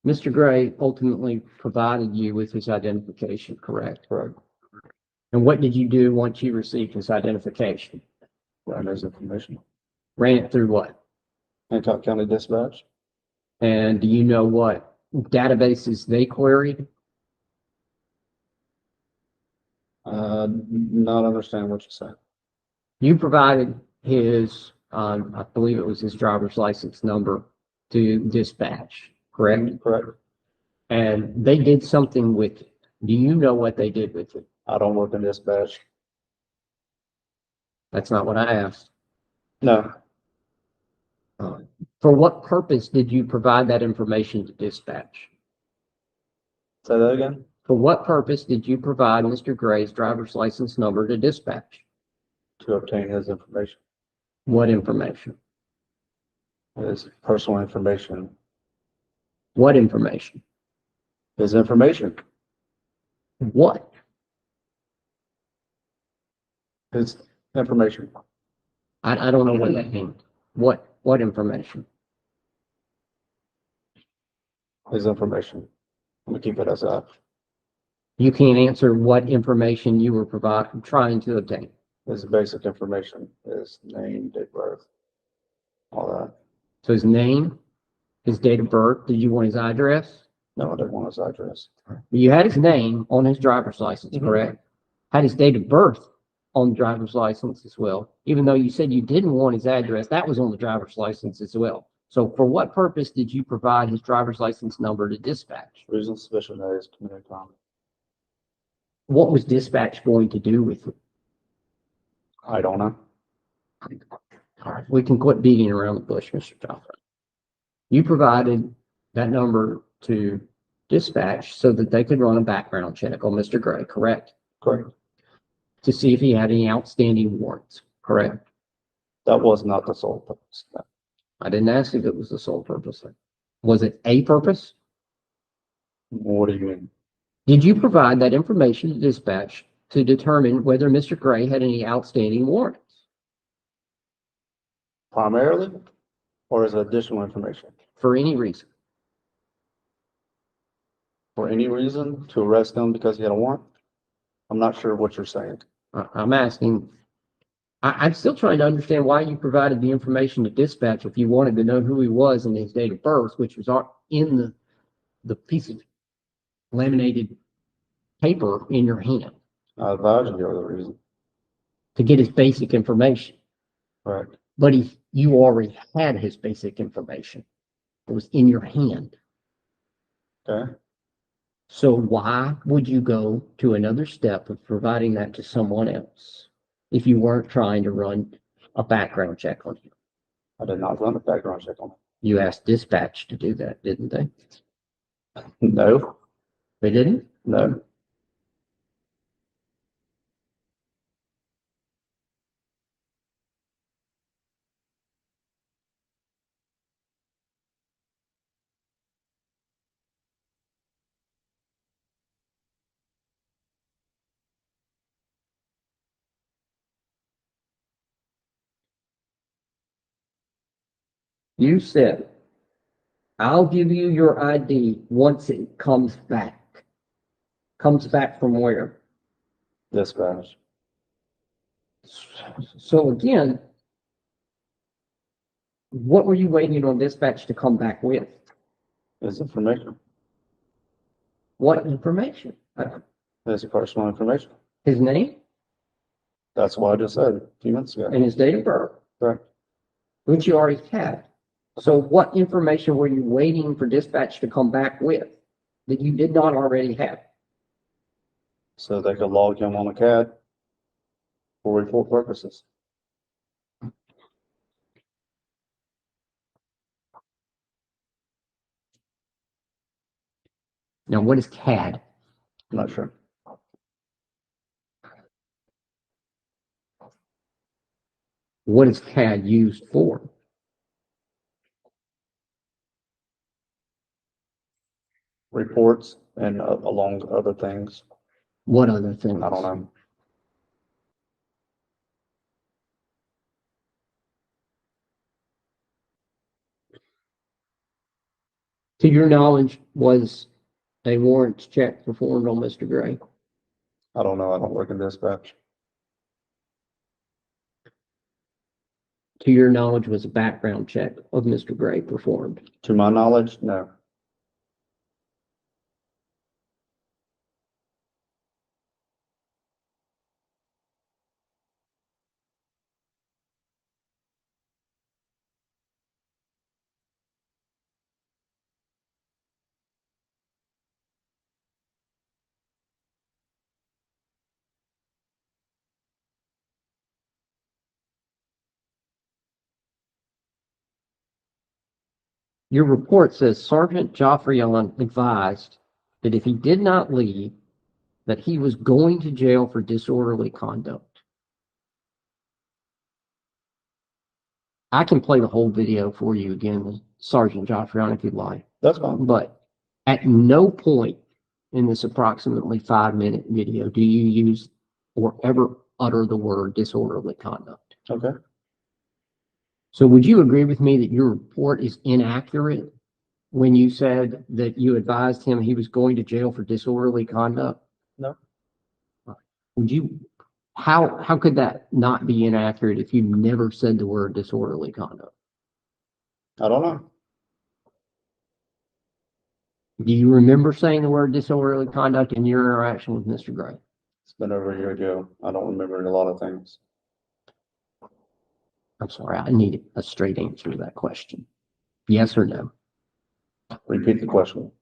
Mr. Gray ultimately provided you with his identification, correct? Correct. And what did you do once you received his identification? Ran his information. Ran it through what? Hancock County Dispatch. And do you know what databases they queried? Not understand what you said. You provided his, I believe it was his driver's license number to dispatch, correct? Correct. And they did something with it. Do you know what they did with it? I don't work in dispatch. That's not what I asked. No. For what purpose did you provide that information to dispatch? Say that again. For what purpose did you provide Mr. Gray's driver's license number to dispatch? To obtain his information. What information? His personal information. What information? His information. What? His information. I don't know what that means. What information? His information. Let me keep it as that. You can't answer what information you were trying to obtain. His basic information. His name, date of birth, all that. So his name, his date of birth, did you want his address? No, I didn't want his address. You had his name on his driver's license, correct? Had his date of birth on the driver's license as well. Even though you said you didn't want his address, that was on the driver's license as well. So for what purpose did you provide his driver's license number to dispatch? Reason suspicion that is committed crime. What was dispatch going to do with it? I don't know. All right, we can quit beating around the bush, Mr. Joffrey. You provided that number to dispatch so that they could run a background check on Mr. Gray, correct? Correct. To see if he had any outstanding warrants, correct? That was not the sole purpose. No. I didn't ask if it was the sole purpose. Was it a purpose? What do you mean? Did you provide that information to dispatch to determine whether Mr. Gray had any outstanding warrants? Primarily? Or is it additional information? For any reason? For any reason to arrest him because he had a warrant? I'm not sure what you're saying. I'm asking, I'm still trying to understand why you provided the information to dispatch if you wanted to know who he was and his date of birth, which was in the piece of laminated paper in your hand, I advise you the other reason. to get his basic information. Correct. But you already had his basic information. It was in your hand. Okay. So why would you go to another step of providing that to someone else if you weren't trying to run a background check on him? I did not run a background check on him. You asked dispatch to do that, didn't they? No, They didn't? no. You said, I'll give you your ID once it comes back. Comes back from where? Dispatch. So again, what were you waiting on dispatch to come back with? His information. What information? His personal information. His name That's what I just said a few minutes ago. and his date of birth, Correct. which you already had. So what information were you waiting for dispatch to come back with that you did not already have? So they could log him on a CAD for report purposes. Now, what is CAD? I'm not sure. What is CAD used for? Reports and along with other things. What other things? I don't know. To your knowledge, was a warrants check performed on Mr. Gray? I don't know. I don't work in dispatch. To your knowledge, was a background check of Mr. Gray performed? To my knowledge, no. Your report says Sergeant Joffrion advised that if he did not leave, that he was going to jail for disorderly conduct. I can play the whole video for you again with Sergeant Joffrion if you'd like. That's fine. But at no point in this approximately 5-minute video do you use or ever utter the word disorderly conduct. Okay. So would you agree with me that your report is inaccurate when you said that you advised him he was going to jail for disorderly conduct? No. Would you, how could that not be inaccurate if you never said the word disorderly conduct? I don't know. Do you remember saying the word disorderly conduct in your interaction with Mr. Gray? It's been over a year ago. I don't remember a lot of things. I'm sorry, I need a straight answer to that question. Yes or no? Repeat the question.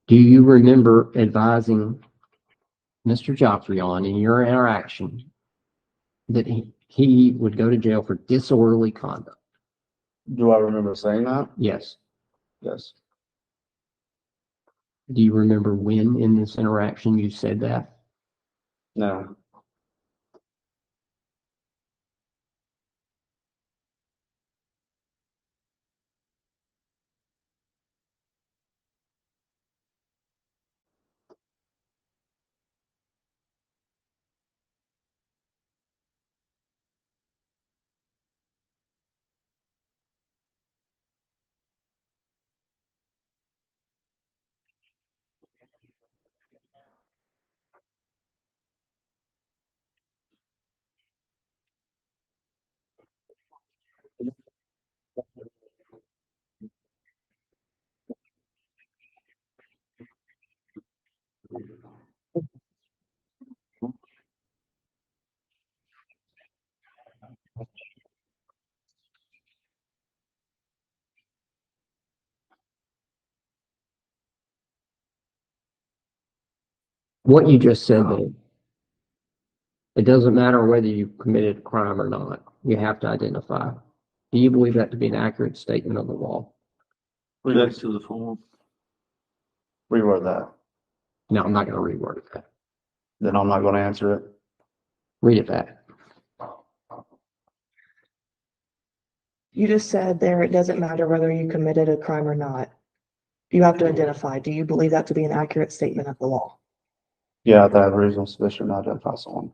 Do you remember advising Mr. Joffrion in your interaction that he would go to jail for disorderly conduct? Do I remember saying that? Yes. Yes. Do you remember when in this interaction you said that? No. What you just said there. It doesn't matter whether you committed a crime or not. You have to identify. Do you believe that to be an accurate statement of the law? Relates to the form. Reword that. No, I'm not going to reword it. Then I'm not going to answer it. Read it back. You just said there, it doesn't matter whether you committed a crime or not. You have to identify. Do you believe that to be an accurate statement of the law? Yeah, that I have reasonable suspicion to identify someone.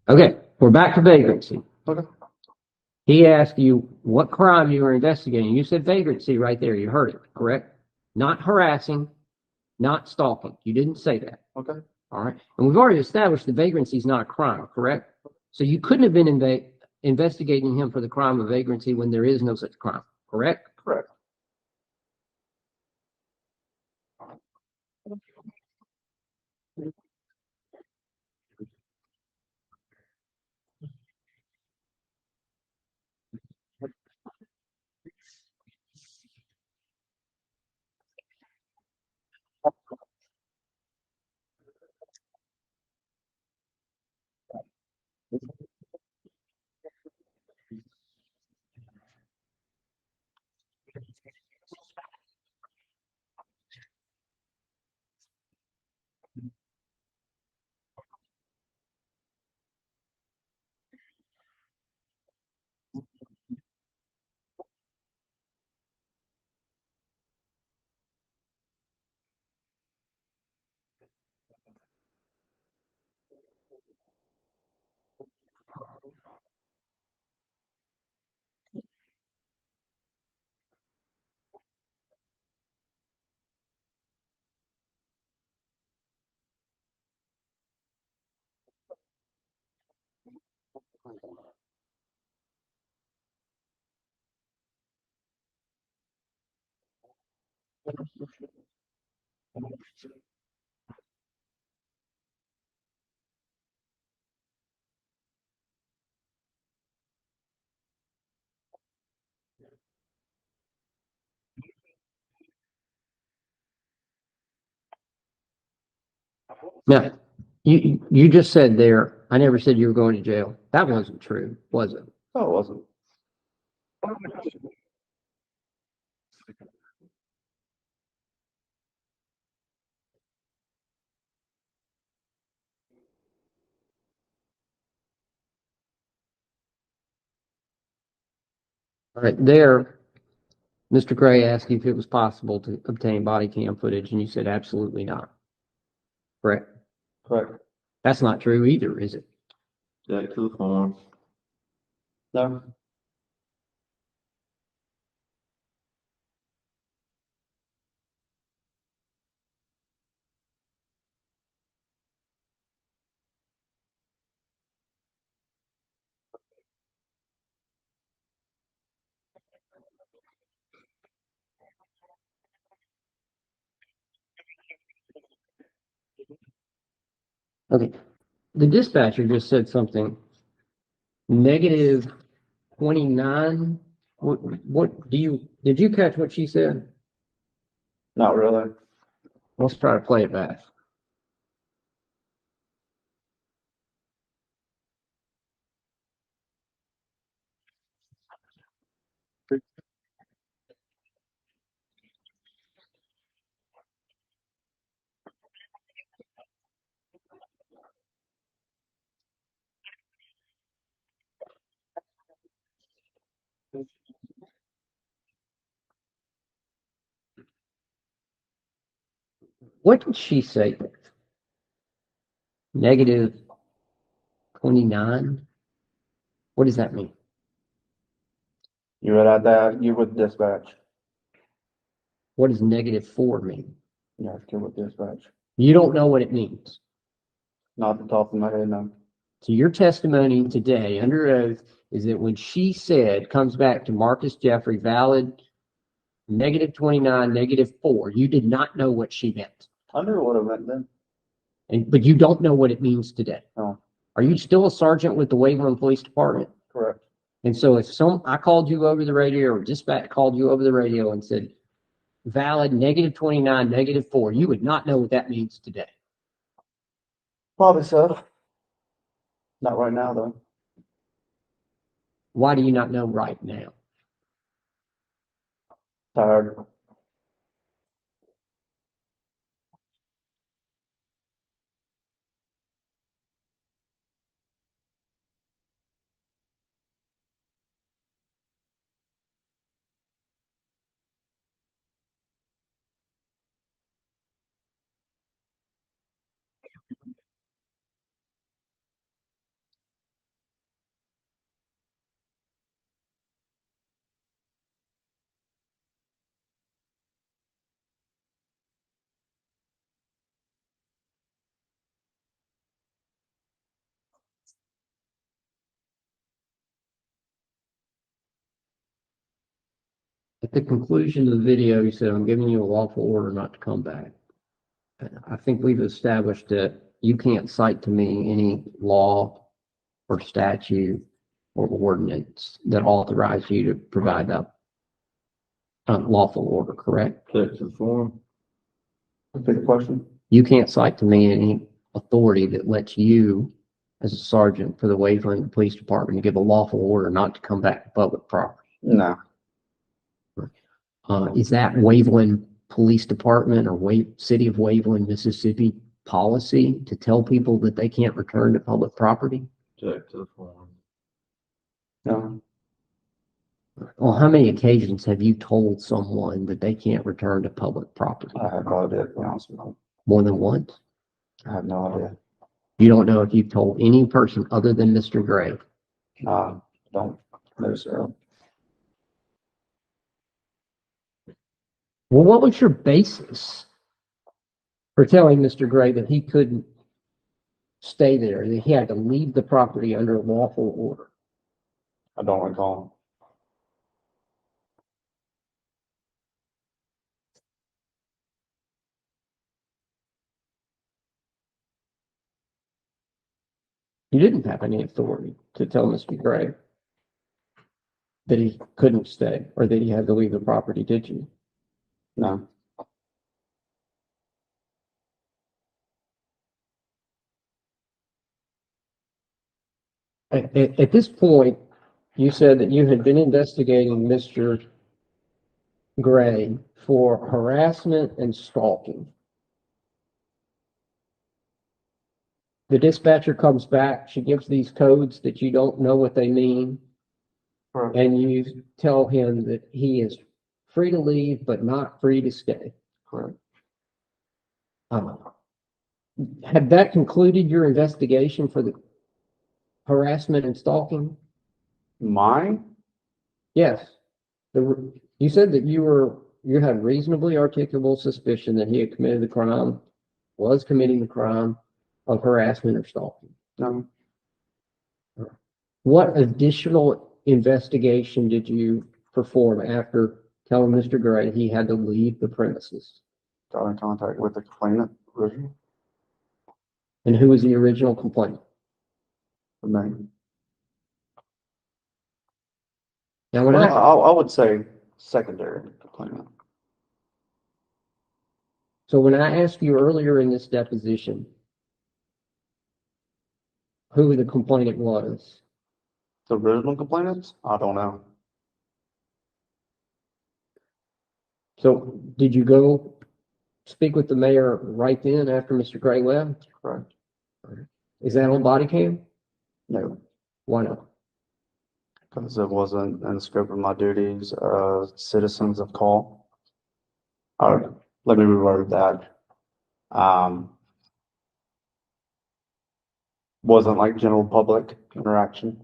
Okay, we're back to vagrancy. Okay. He asked you what crime you were investigating. You said vagrancy right there. You heard it, correct? Not harassing, not stalking. You didn't say that. Okay. All right. And we've already established that vagrancy is not a crime, correct? So you couldn't have been investigating him for the crime of vagrancy when there is no such crime, correct? Correct. Now, you just said there, I never said you were going to jail. That wasn't true, was it? No, it wasn't. All right, there, Mr. Gray asked you if it was possible to obtain body cam footage, and you said absolutely not. Correct? Correct. That's not true either, is it? Jack to the farm. No. Okay. The dispatcher just said something. Negative 29. What did you catch what she said? Not really. Let's try to play it back. What did she say? Negative 29? What does that mean? You would add that, you would dispatch. What does negative 4 mean? You have to with dispatch. You don't know what it means. Not at the top of my head, no. So your testimony today under oath is that when she said, comes back to Marcus Jeffrey, valid negative 29, negative 4, you did not know what she meant. I knew what it meant then. But you don't know what it means today. No. Are you still a sergeant with the Waveland Police Department? Correct. And so if I called you over the radio or dispatch called you over the radio and said, valid negative 29, negative 4, you would not know what that means today. Probably so. Not right now, though. Why do you not know right now? Tired. At the conclusion of the video, you said, I'm giving you a lawful order not to come back. I think we've established that you can't cite to me any law or statute or ordinance that authorize you to provide that lawful order, correct? Texas form. Big question. You can't cite to me any authority that lets you, as a sergeant for the Waveland Police Department, give a lawful order not to come back to public property. No, Is that Waveland Police Department or City of Waveland, Mississippi policy to tell people that they can't return to public property? Texas form. no, On how many occasions have you told someone that they can't return to public property? I have no idea, to be honest with you. More than once? I have no idea. You don't know if you've told any person other than Mr. Gray? Don't know, sir. Well, what was your basis for telling Mr. Gray that he couldn't stay there, that he had to leave the property under a lawful order? I don't recall. You didn't have any authority to tell Mr. Gray that he couldn't stay or that he had to leave the property, did you? No, At this point, you said that you had been investigating Mr. Gray for harassment and stalking. The dispatcher comes back, she gives these codes that you don't know what they mean, correct, and you tell him that he is free to leave but not free to stay. correct. Had that concluded your investigation for the harassment and stalking? Mine? Yes. You said that you had reasonably articulable suspicion that he had committed the crime, was committing the crime of harassment or stalking. No, What additional investigation did you perform after telling Mr. Gray he had to leave the premises? got in contact with the complainant originally, And who was the original complainant? the name. Now, when Well, I would say secondary complainant. So when I asked you earlier in this deposition who the complainant was, The original complainants? I don't know. so did you go speak with the mayor right then after Mr. Gray left? Correct. Is that on body cam? No, Why not? because it wasn't in the scope of my duties as citizens of call. Or, let me reword that. Wasn't like general public interaction.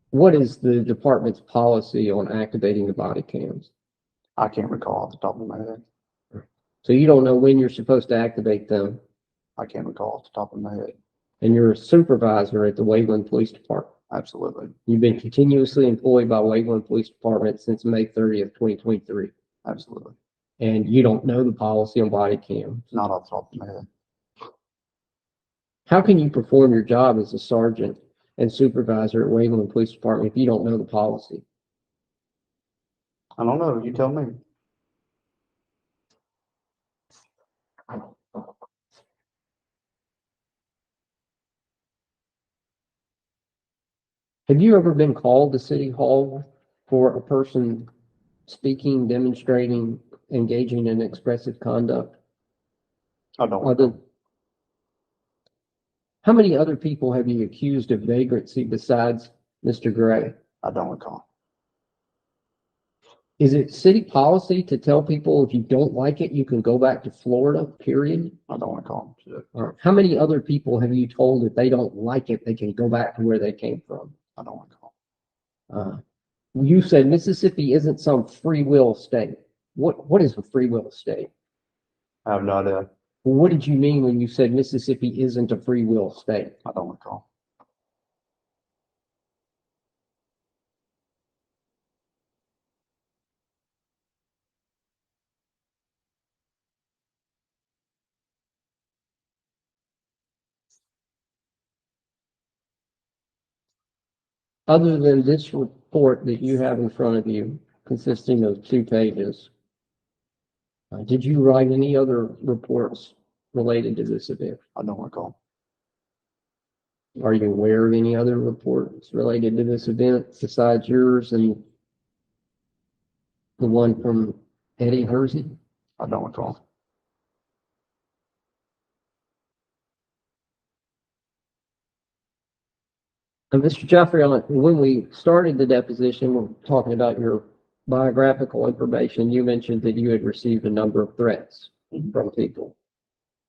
What is the department's policy on activating the body cams? I can't recall off the top of my head. So you don't know when you're supposed to activate them, I can't recall off the top of my head. and you're a supervisor at the Waveland Police Department. Absolutely. You've been continuously employed by Waveland Police Department since May 30th, 2023, Absolutely. and you don't know the policy on body cams. Not off the top of my head. How can you perform your job as a sergeant and supervisor at Waveland Police Department if you don't know the policy? I don't know. You tell me. Have you ever been called to City Hall for a person speaking, demonstrating, engaging in expressive conduct? I don't. Other, how many other people have you accused of vagrancy besides Mr. Gray? I don't recall. Is it city policy to tell people if you don't like it, you can go back to Florida, period? I don't recall. Or how many other people have you told if they don't like it, they can go back to where they came from? I don't recall. You said Mississippi isn't some free will state. What is a free will state? I have no idea. What did you mean when you said Mississippi isn't a free will state? I don't recall. Other than this report that you have in front of you, consisting of 2 pages, did you write any other reports related to this event? I don't recall. Are you aware of any other reports related to this event besides yours and the one from Eddie Hersey? I don't recall. And Mr. Jeffrey, when we started the deposition, we're talking about your biographical information. You mentioned that you had received a number of threats from people.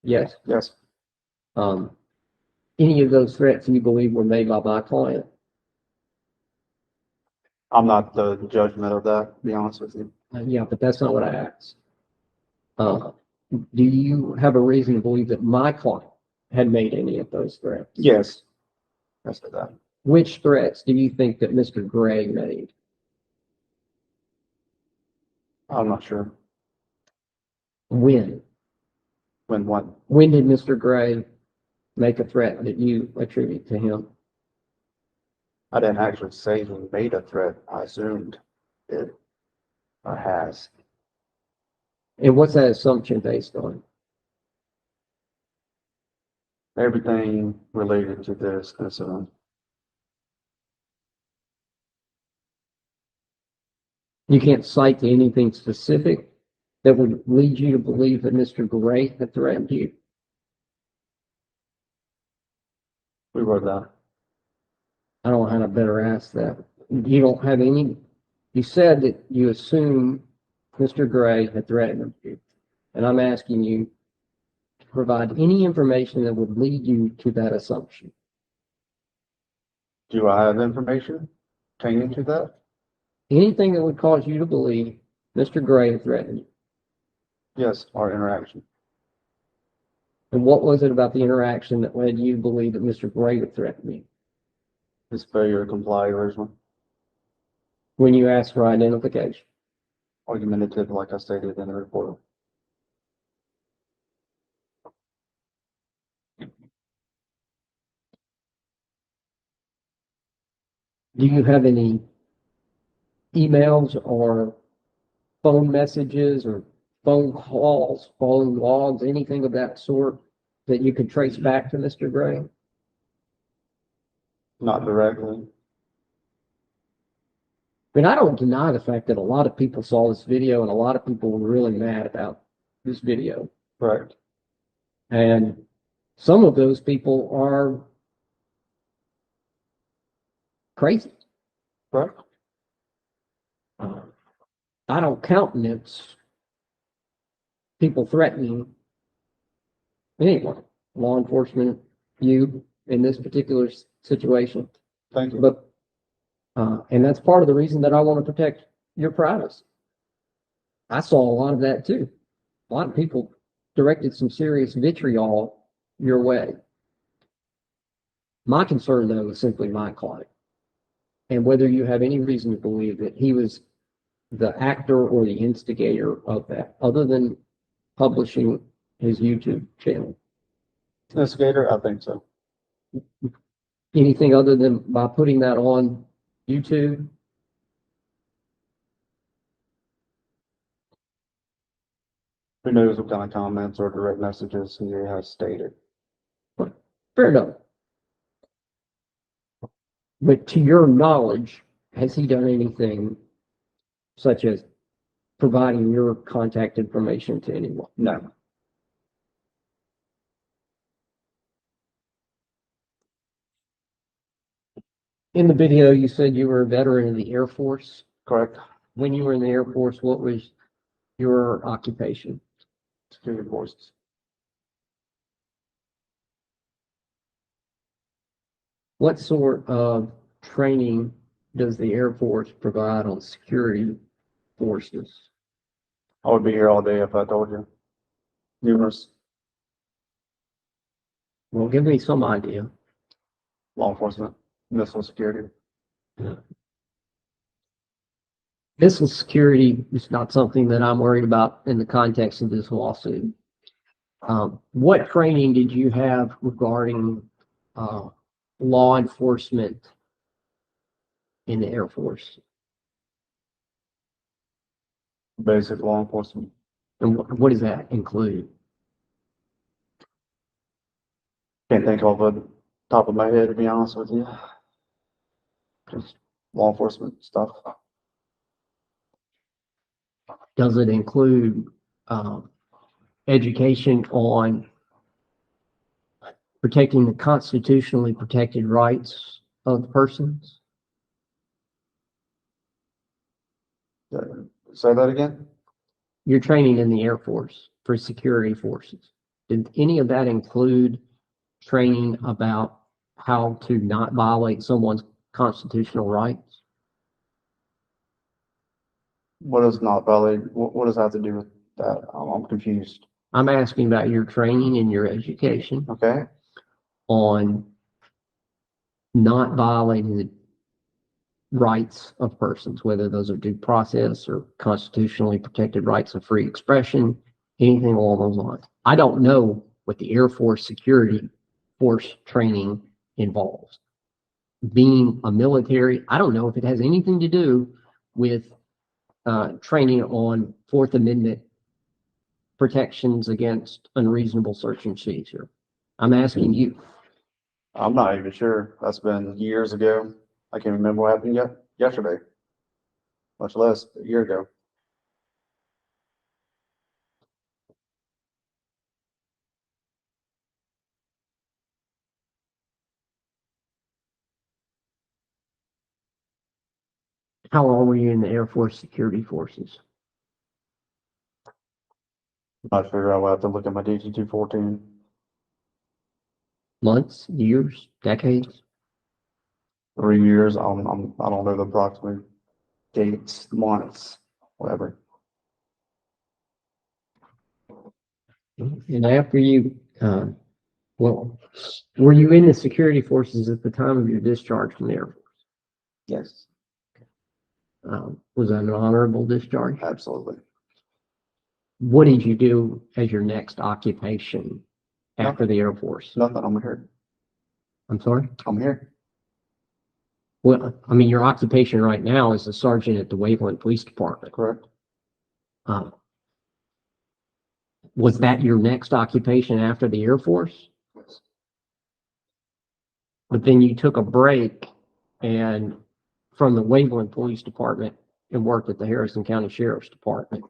Yes. Yes, Any of those threats you believe were made by my client? I'm not the judgment of that, to be honest with you. Yeah, but that's not what I asked. Do you have a reason to believe that my client had made any of those threats? Yes. I said that. Which threats do you think that Mr. Gray made? I'm not sure. When? When what? When did Mr. Gray make a threat that you attribute to him? I didn't actually say he made a threat. I assumed it has. And what's that assumption based on? Everything related to this incident. You can't cite to anything specific that would lead you to believe that Mr. Gray had threatened you? We wrote that. I don't know how to better ask that. You don't have any, you said that you assume Mr. Gray had threatened you. And I'm asking you to provide any information that would lead you to that assumption. Do I have information pertaining to that? Anything that would cause you to believe Mr. Gray had threatened you. Yes, our interaction. And what was it about the interaction that led you to believe that Mr. Gray would threaten you? His failure to comply originally. When you asked for identification? Argumentative, like I stated in the report. Do you have any emails or phone messages or phone calls, phone logs, anything of that sort that you could trace back to Mr. Gray? Not directly. But I don't deny the fact that a lot of people saw this video and a lot of people were really mad about this video. Correct. And some of those people are crazy. Correct. I don't countenance people threatening anyone, law enforcement, you in this particular situation. Thank you. But and that's part of the reason that I want to protect your privacy. I saw a lot of that too. A lot of people directed some serious vitriol your way. My concern, though, is simply my client. And whether you have any reason to believe that he was the actor or the instigator of that, other than publishing his YouTube channel. Instigator, I think so. Anything other than by putting that on YouTube? Who knows what kind of comments or direct messages he has stated. Fair enough. But to your knowledge, has he done anything such as providing your contact information to anyone? No. In the video, you said you were a veteran of the Air Force. Correct. When you were in the Air Force, what was your occupation? Security forces. What sort of training does the Air Force provide on security forces? I would be here all day if I told you. Numerous Well, give me some idea. law enforcement, missile security. Missile security is not something that I'm worried about in the context of this lawsuit. What training did you have regarding law enforcement in the Air Force? Basic law enforcement. And what does that include? Can't think of it top of my head, to be honest with you. Just law enforcement stuff. Does it include education on protecting the constitutionally protected rights of persons? Say that again? You're training in the Air Force for security forces. Did any of that include training about how to not violate someone's constitutional rights? What does not valid, what does that have to do with that? I'm confused. I'm asking about your training and your education Okay, on not violating the rights of persons, whether those are due process or constitutionally protected rights of free expression, anything along those lines. I don't know what the Air Force security force training involves. Being a military, I don't know if it has anything to do with training on Fourth Amendment protections against unreasonable search and seizure. I'm asking you. I'm not even sure. That's been years ago. I can't remember what happened yesterday, much less a year ago. How long were you in the Air Force security forces? Not sure. I'll have to look at my DT 214. Months, years, decades? 3 years. I don't know the approximate dates, months, whatever. And after you, well, were you in the security forces at the time of your discharge from the Air Force? Yes, Was that an honorable discharge? absolutely. What did you do as your next occupation after the Air Force? Nothing. I'm here. I'm sorry? I'm here. Well, I mean, your occupation right now is a sergeant at the Waveland Police Department. Correct. Was that your next occupation after the Air Force? Yes. But then you took a break and from the Waveland Police Department and worked at the Harrison County Sheriff's Department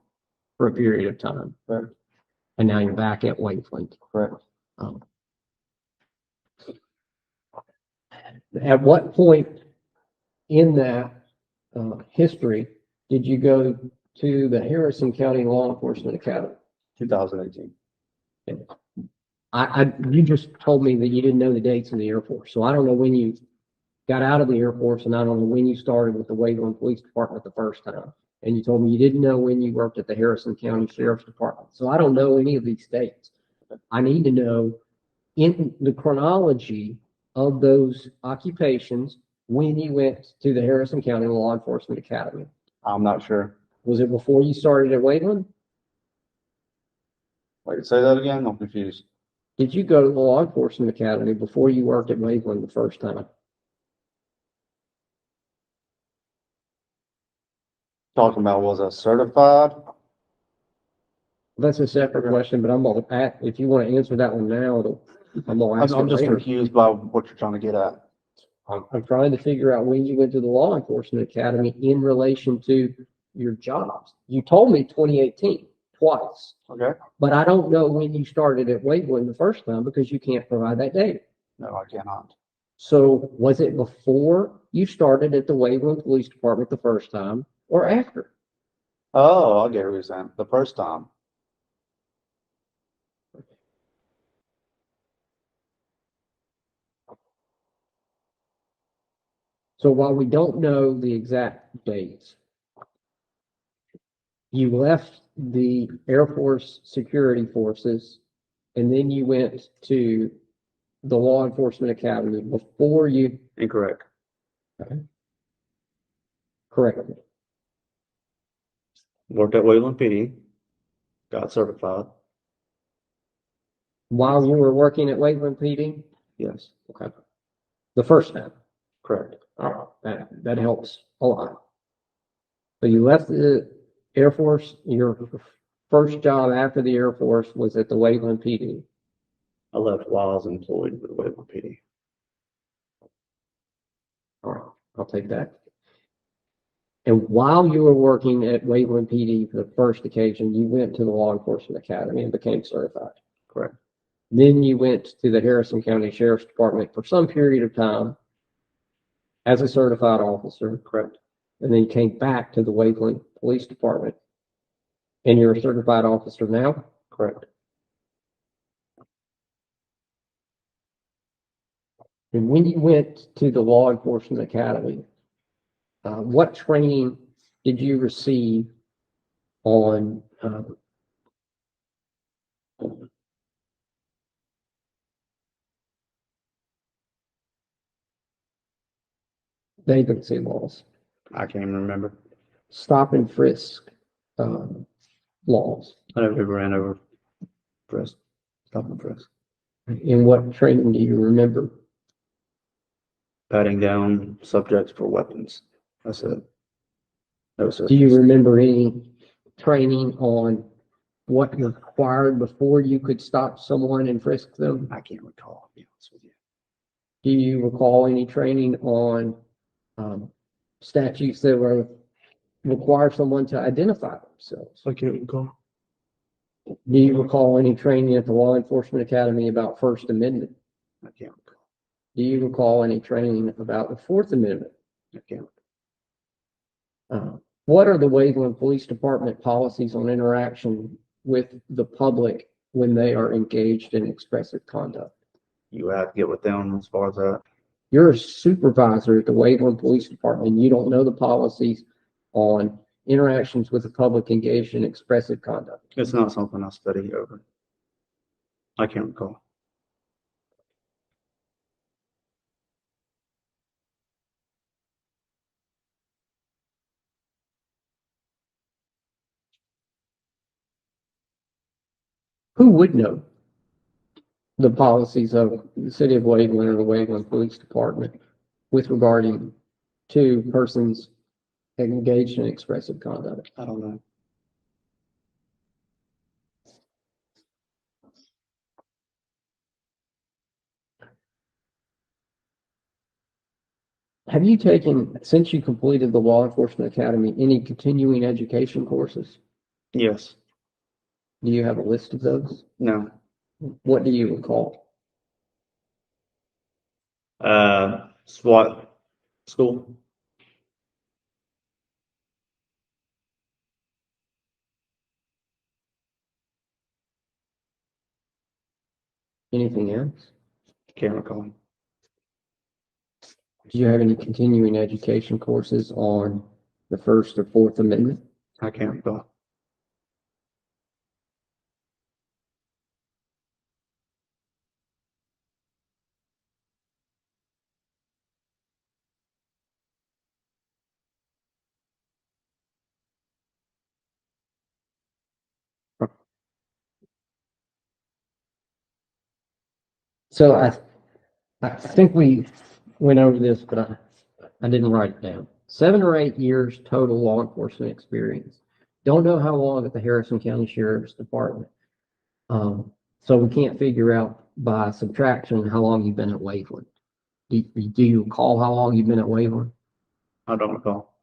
for a period of time. Correct. And now you're back at Waveland. Correct. At what point in that history did you go to the Harrison County Law Enforcement Academy? 2018. You just told me that you didn't know the dates of the Air Force, so I don't know when you got out of the Air Force, and I don't know when you started with the Waveland Police Department the first time. And you told me you didn't know when you worked at the Harrison County Sheriff's Department. So I don't know any of these dates. I need to know in the chronology of those occupations when you went to the Harrison County Law Enforcement Academy. I'm not sure. Was it before you started at Waveland? Wait, say that again? I'm confused. Did you go to the Law Enforcement Academy before you worked at Waveland the first time? Talking about was I certified? That's a separate question, but I'm gonna if you want to answer that one now, I'm gonna ask. I'm it just later. confused by what you're trying to get at. I'm trying to figure out when you went to the Law Enforcement Academy in relation to your jobs. You told me 2018 twice, Okay? but I don't know when you started at Waveland the first time because you can't provide that data. No, I cannot. So was it before you started at the Waveland Police Department the first time or after? Oh, I get what you're saying. The first time. So while we don't know the exact dates, you left the Air Force Security Forces and then you went to the Law Enforcement Academy before you. Incorrect. Correct me. Worked at Wayland PD. Got certified. While you were working at Waveland PD? Yes. Okay. The first time? Correct. That helps a lot. So you left the Air Force, your first job after the Air Force was at the Waveland PD. I left while I was employed with Waveland PD. All right, I'll take that. And while you were working at Waveland PD for the first occasion, you went to the Law Enforcement Academy and became certified. Correct. Then you went to the Harrison County Sheriff's Department for some period of time as a certified officer. Correct. And then you came back to the Waveland Police Department. And you're a certified officer now? Correct. And when you went to the Law Enforcement Academy, what training did you receive on vagrancy laws, I can't even remember. stop and frisk laws? I never ran over frisk. Stop and frisk. And what training do you remember? Patting down subjects for weapons. That's it. No, sir. Do you remember any training on what was required before you could stop someone and frisk them? I can't recall, to be honest with you. Do you recall any training on statutes that were require someone to identify themselves? I can't recall. Do you recall any training at the Law Enforcement Academy about First Amendment? I can't recall. Do you recall any training about the Fourth Amendment? I can't. What are the Waveland Police Department policies on interaction with the public when they are engaged in expressive conduct? You have to get with them as far as that. You're a supervisor at the Waveland Police Department, and you don't know the policies on interactions with the public engaged in expressive conduct. It's not something I study over. I can't recall. Who would know the policies of the city of Waveland or the Waveland Police Department with regarding to persons engaged in expressive conduct? I don't know. Have you taken, since you completed the Law Enforcement Academy, any continuing education courses? Yes. Do you have a list of those? No. What do you recall? SWAT school. Anything else? Can't recall. Do you have any continuing education courses on the First or Fourth Amendment? I can't recall. So I think we went over this, but I didn't write it down. 7 or 8 years total law enforcement experience. Don't know how long at the Harrison County Sheriff's Department. So we can't figure out by subtraction how long you've been at Waveland. Do you recall how long you've been at Waveland? I don't recall.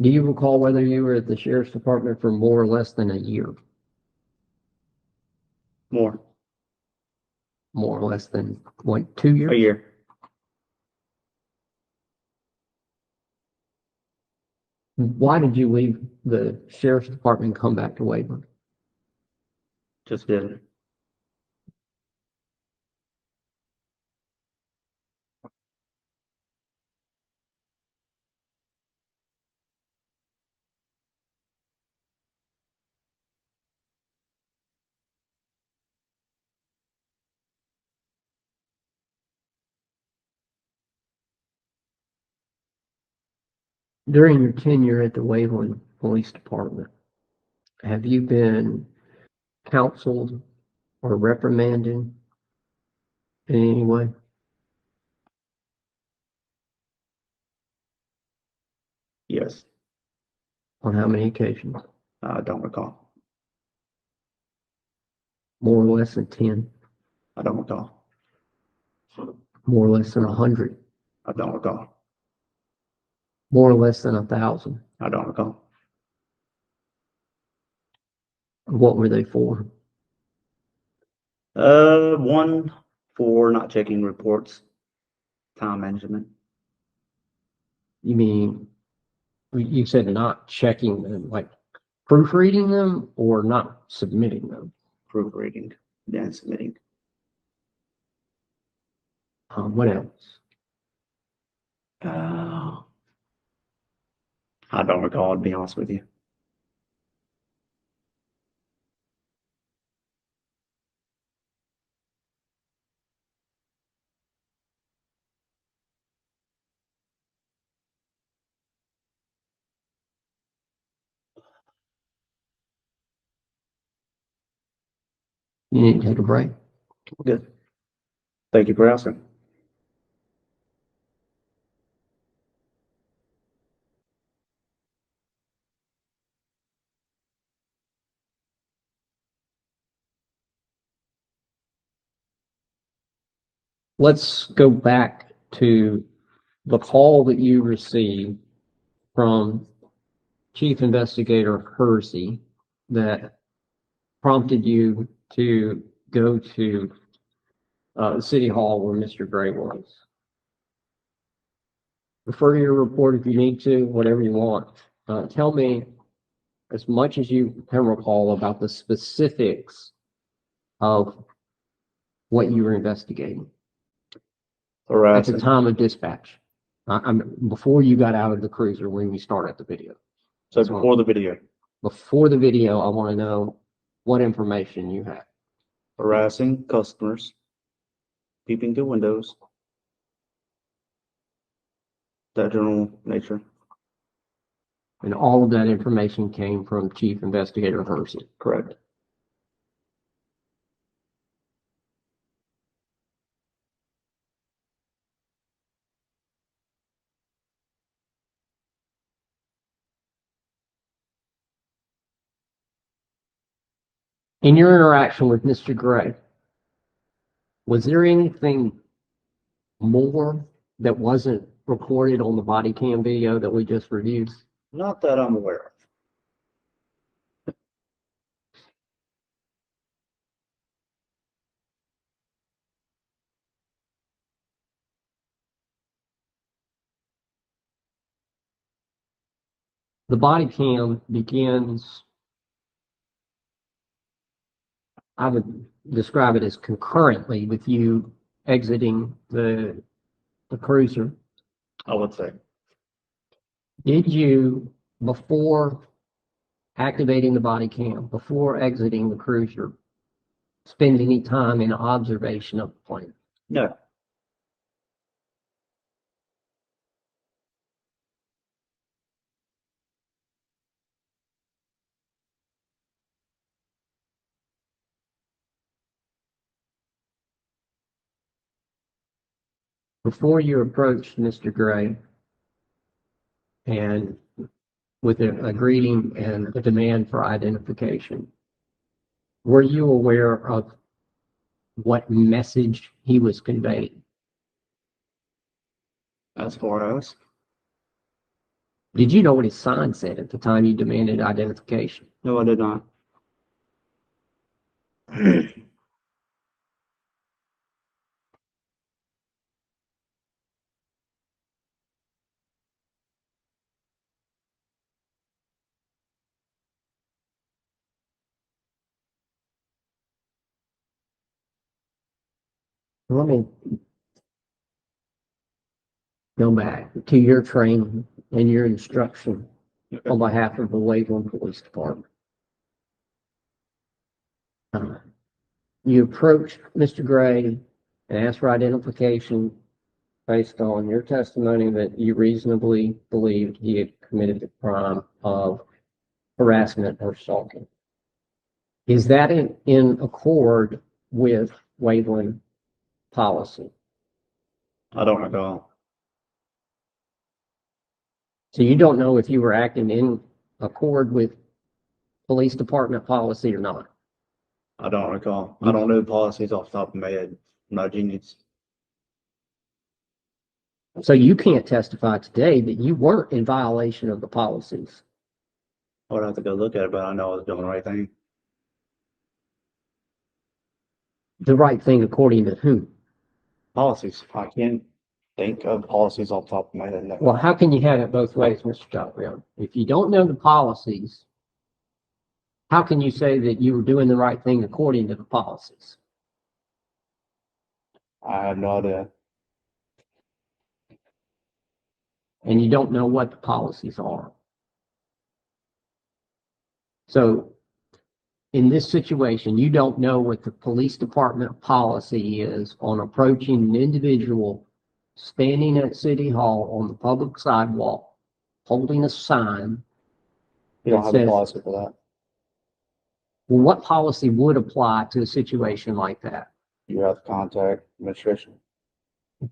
Do you recall whether you were at the Sheriff's Department for more or less than a year? More. More or less than, what, 2 years? A year. Why did you leave the Sheriff's Department and come back to Waveland? Just did it. During your tenure at the Waveland Police Department, have you been counseled or reprimanded in any way? Yes, On how many occasions? I don't recall. More or less than 10? I don't recall. More or less than 100? I don't recall. More or less than 1,000? I don't recall. What were they for? One for not checking reports, time management, You mean, you said not checking them, like proofreading them or not submitting them? proofreading, then submitting. What else? Uh, I don't recall, to be honest with you. You need to take a break. Good. Thank you for asking. Let's go back to the call that you received from Chief Investigator Hersey that prompted you to go to City Hall where Mr. Gray was. Refer to your report if you need to, whatever you want. Tell me as much as you can recall about the specifics of what you were investigating at the Harassing. time of dispatch. Before you got out of the cruiser when we started the video. So before the video, Before the video, I want to know what information you have. harassing customers, peeping through windows, that general nature. And all of that information came from Chief Investigator Hersey. Correct. In your interaction with Mr. Gray, was there anything more that wasn't recorded on the body cam video that we just reviewed? Not that I'm aware of. The body cam begins, I would describe it as concurrently with you exiting the cruiser. I would say. Did you, before activating the body cam, before exiting the cruiser, spend any time in observation of the plane? No. Before you approached Mr. Gray and with a greeting and a demand for identification, were you aware of what message he was conveying? As far as Did you know what his sign said at the time you demanded identification? no, I did not. Let me go back to your training and your instruction on behalf of the Waveland Police Department. You approached Mr. Gray and asked for identification based on your testimony that you reasonably believed he had committed the crime of harassment or stalking. Is that in accord with Waveland policy? I don't recall. So you don't know if you were acting in accord with police department policy or not? I don't recall. I don't know the policies off the top of my head. I'm not a genius. So you can't testify today that you weren't in violation of the policies. I would have to go look at it, but I know I was doing the right thing. The right thing according to whom? Policies. I can't think of policies off the top of my head. No. Well, how can you have it both ways, Mr. Stockdale? If you don't know the policies, how can you say that you were doing the right thing according to the policies? I have no idea. And you don't know what the policies are. So in this situation, you don't know what the police department policy is on approaching an individual standing at City Hall on the public sidewalk, holding a sign. You don't It have a says- policy for that. Well, what policy would apply to a situation like that? You have to contact administration.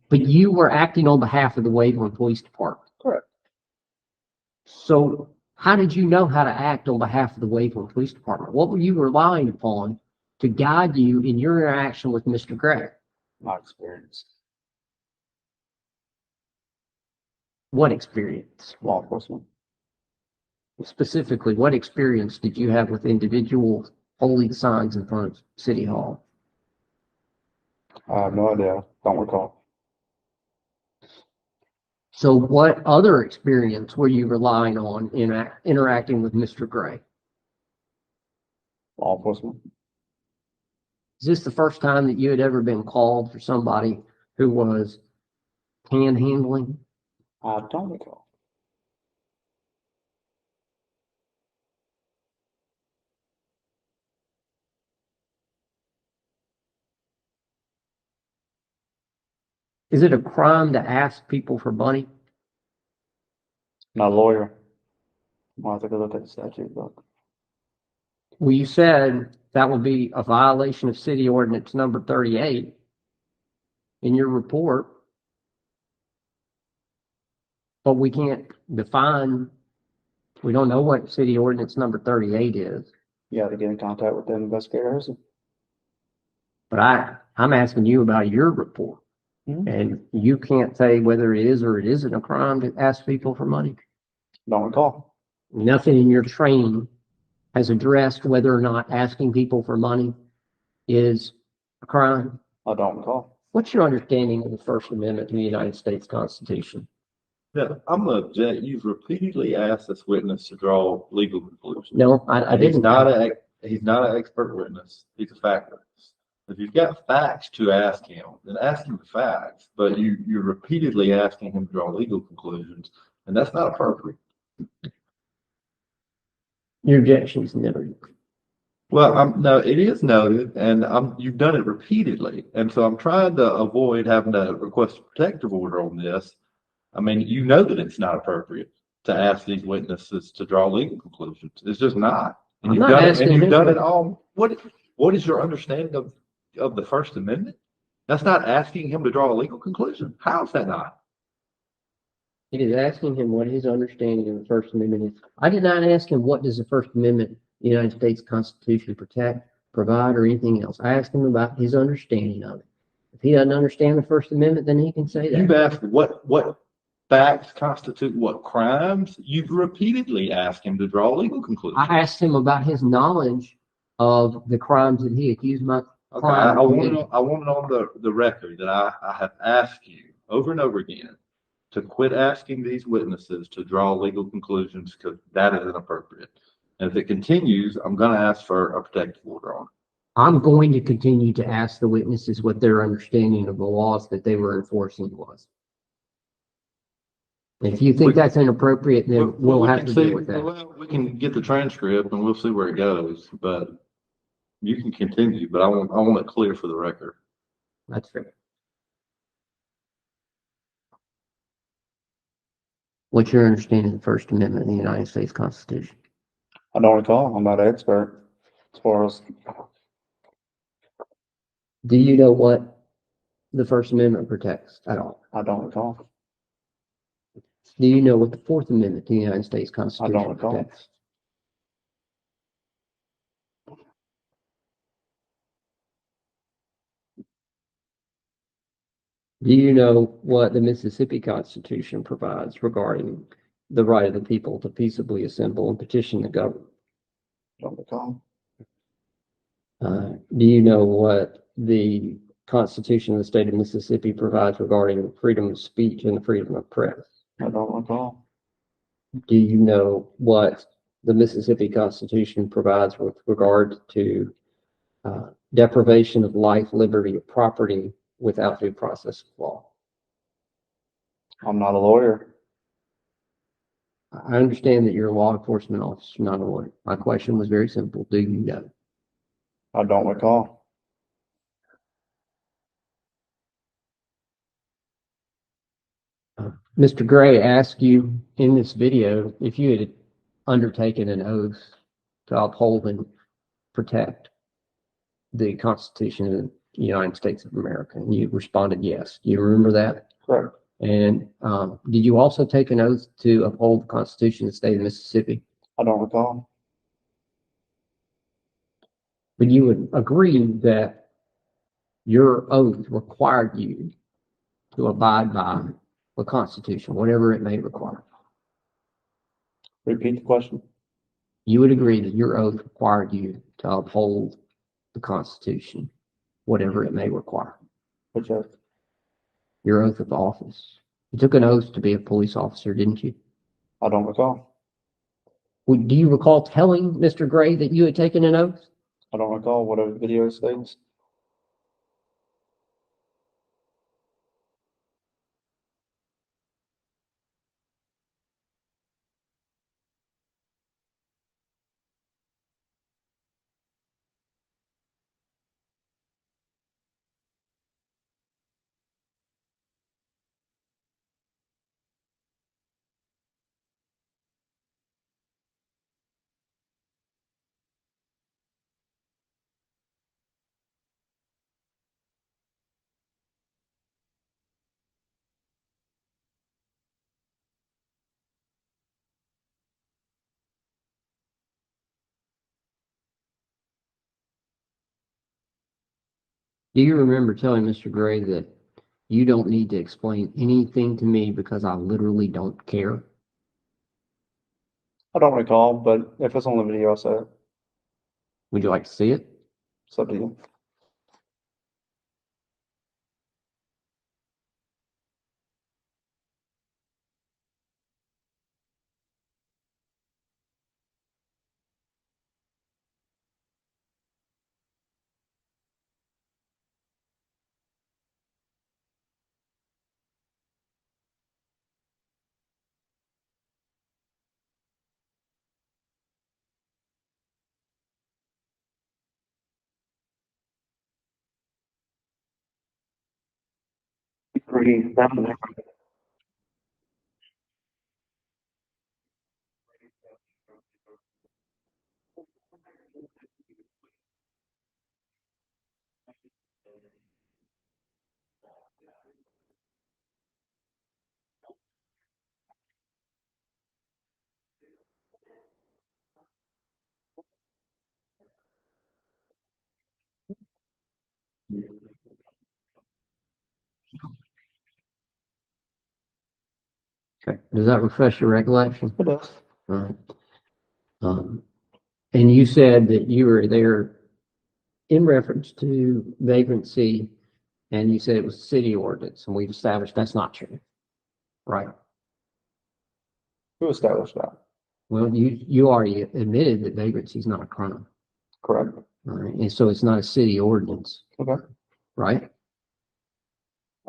But you were acting on behalf of the Waveland Police Department. Correct. So how did you know how to act on behalf of the Waveland Police Department? What were you relying upon to guide you in your interaction with Mr. Gray? My experience. What experience? Law enforcement. Specifically, what experience did you have with individuals holding signs in front of City Hall? I have no idea. Don't recall. So what other experience were you relying on in interacting with Mr. Gray? Law enforcement. Is this the first time that you had ever been called for somebody who was panhandling? I don't recall. Is it a crime to ask people for money? Not a lawyer. I'll have to go look at the statute book. Well, you said that would be a violation of city ordinance number 38 in your report. But we can't define, we don't know what city ordinance number 38 is. You have to get in contact with the investigators. But I'm asking you about your report. Mhm. And you can't say whether it is or it isn't a crime to ask people for money. Don't recall. Nothing in your training has addressed whether or not asking people for money is a crime. I don't recall. What's your understanding of the First Amendment to the United States Constitution? Yeah, I'm gonna object. You've repeatedly asked this witness to draw legal conclusions. No, I He's didn't. he's not an expert witness. He's a fact witness. If you've got facts to ask him, then ask him the facts. But you're repeatedly asking him to draw legal conclusions, and that's not appropriate. Your objection's noted. Well, no, it is noted, and you've done it repeatedly, and so I'm trying to avoid having to request a protective order on this. I mean, you know that it's not appropriate to ask these witnesses to draw legal conclusions. It's just not. And I'm you've not done it, asking and you've him done to- it all. What is your understanding of the First Amendment? That's not asking him to draw a legal conclusion. How is that not? It is asking him what his understanding of the First Amendment is. I did not ask him what does the First Amendment of the United States Constitution protect, provide, or anything else. I asked him about his understanding of it. If he doesn't understand the First Amendment, then he can say You've that. asked what facts constitute what crimes. You've repeatedly asked him to draw legal conclusions. I asked him about his knowledge of the crimes that he accused my Okay, client I of want committing. it on the record that I have asked you over and over again to quit asking these witnesses to draw legal conclusions because that is inappropriate. And if it continues, I'm going to ask for a protective order on it. I'm going to continue to ask the witnesses what their understanding of the laws that they were enforcing was. If you think that's inappropriate, then we'll we have can to see- deal with that. Well, we can get the transcript and we'll see where it goes, but you can continue, but I want it clear for the record. That's fair. What's your understanding of the First Amendment of the United States Constitution? I don't recall. I'm not an expert as far as Do you know what the First Amendment protects at all? I don't recall. Do you know what the Fourth Amendment to the United States I don't Constitution recall. protects? Do you know what the Mississippi Constitution provides regarding the right of the people to peaceably assemble and petition the government? Don't recall. Do you know what the Constitution of the state of Mississippi provides regarding freedom of speech and the freedom of press? I don't recall. Do you know what the Mississippi Constitution provides with regard to deprivation of life, liberty, or property without due process of law? I'm not a lawyer. I understand that you're a law enforcement officer, not a lawyer. My question was very simple. Do you know? I don't recall. Mr. Gray asked you in this video if you had undertaken an oath to uphold and protect the Constitution of the United States of America, and you responded yes. Do you remember that? Correct. And did you also take an oath to uphold the Constitution of the state of Mississippi? I don't recall. But you would agree that your oath required you to abide by the Constitution, whatever it may require. Repeat the question. You would agree that your oath required you to uphold the Constitution, whatever it may require. Which oath? Your oath of office. You took an oath to be a police officer, didn't you? I don't recall. Do you recall telling Mr. Gray that you had taken an oath? I don't recall what a video states. Do you remember telling Mr. Gray that you don't need to explain anything to me because I literally don't care? I don't recall, but if it's on the video, I'll say it. Would you like to see it? It's up to you. Okay. Does that refresh your recollection? It does. All right. And you said that you were there in reference to vagrancy, and you said it was city ordinance, and we've established that's not true, right? Who established that? Well, you already admitted that vagrancy is not a crime, Correct. all right? And so it's not a city ordinance, Okay. right?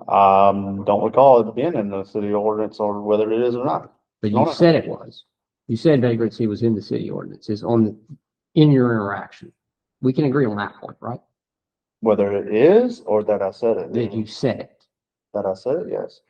Don't recall it being in the city ordinance or whether it is or not. But No, you no. said it was. You said vagrancy was in the city ordinance. It's in your interaction. We can agree on that point, right? Whether it is or that I said it. That you said it. That I said it, yes.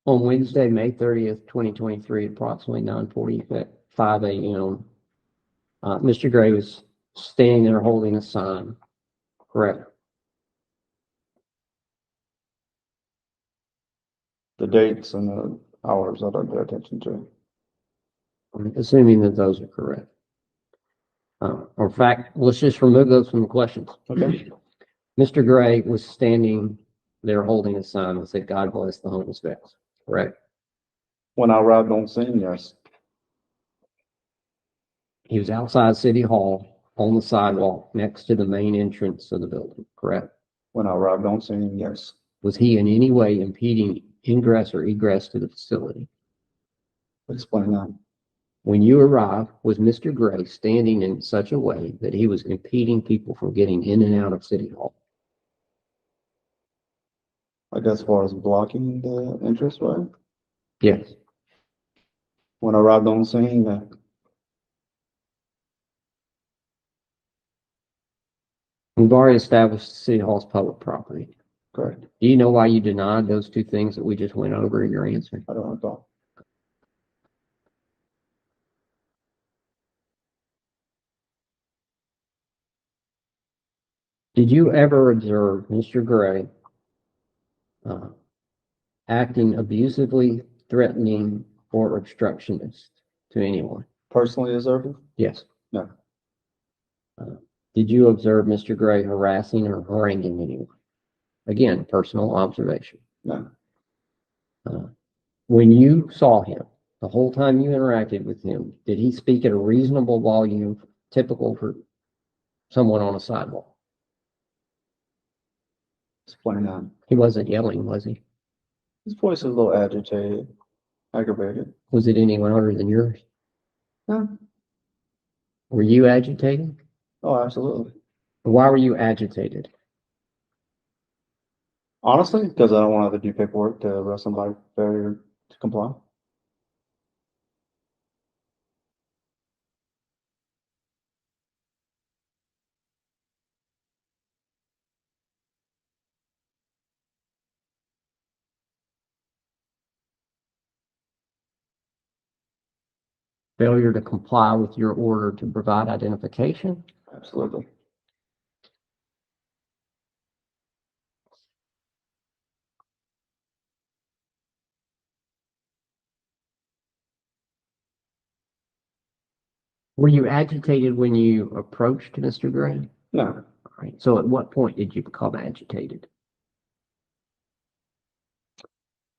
On Wednesday, May 30th, 2023, approximately 9:45 a.m., Mr. Gray was standing there holding a sign, correct? The dates and the hours I don't pay attention to. I'm assuming that those are correct. Or in fact, let's just remove those from the questions. Okay. Mr. Gray was standing there holding a sign that said, "God bless the homeless vets," correct? When I arrived on scene, yes. He was outside City Hall on the sidewalk next to the main entrance of the building, correct? When I arrived on scene, yes. Was he in any way impeding ingress or egress to the facility? Explain that. When you arrived, was Mr. Gray standing in such a way that he was impeding people from getting in and out of City Hall? Like as far as blocking the entranceway. Yes. When I arrived on scene, We've already established City Hall's public property. correct. Do you know why you denied those two things that we just went over in your answer? I don't recall. Did you ever observe Mr. Gray acting abusively, threatening, or obstructionist to anyone? Personally observing? Yes. No. Did you observe Mr. Gray harassing or haranguing anyone? Again, personal observation. No. When you saw him, the whole time you interacted with him, did he speak at a reasonable volume typical for someone on a sidewalk? Explain that. He wasn't yelling, was he? His voice is a little agitated, aggravated. Was it any louder than yours? No. Were you agitated? Oh, absolutely. Why were you agitated? Honestly, because I don't want to have to do paperwork to arrest somebody for failure to comply. Failure to comply with your order to provide identification? Absolutely. Were you agitated when you approached Mr. Gray? No. All right. So at what point did you become agitated?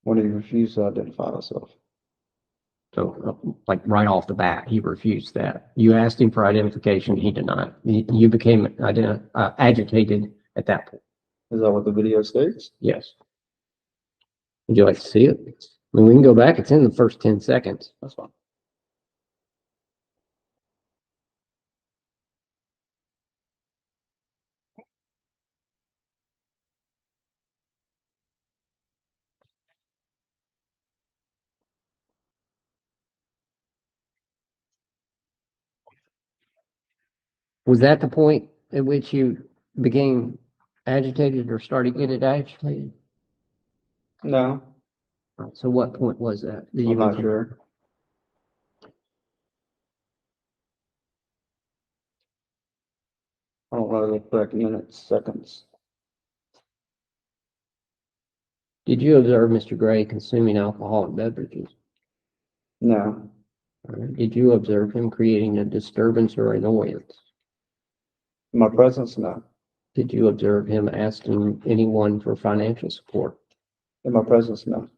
When he refused to identify himself. So, like right off the bat, he refused that. You asked him for identification, he denied. You became agitated at that point. Is that what the video states? Yes. Would you like to see it? I mean, we can go back. It's in the first 10 seconds. That's fine. Was that the point at which you became agitated or started getting agitated? No, All right, so what point was that? That you I'm not became- sure. I don't know the correct minutes, seconds. Did you observe Mr. Gray consuming alcoholic beverages? No, All right. Did you observe him creating a disturbance or annoyance? in my presence, no. Did you observe him asking anyone for financial support? In my presence, no.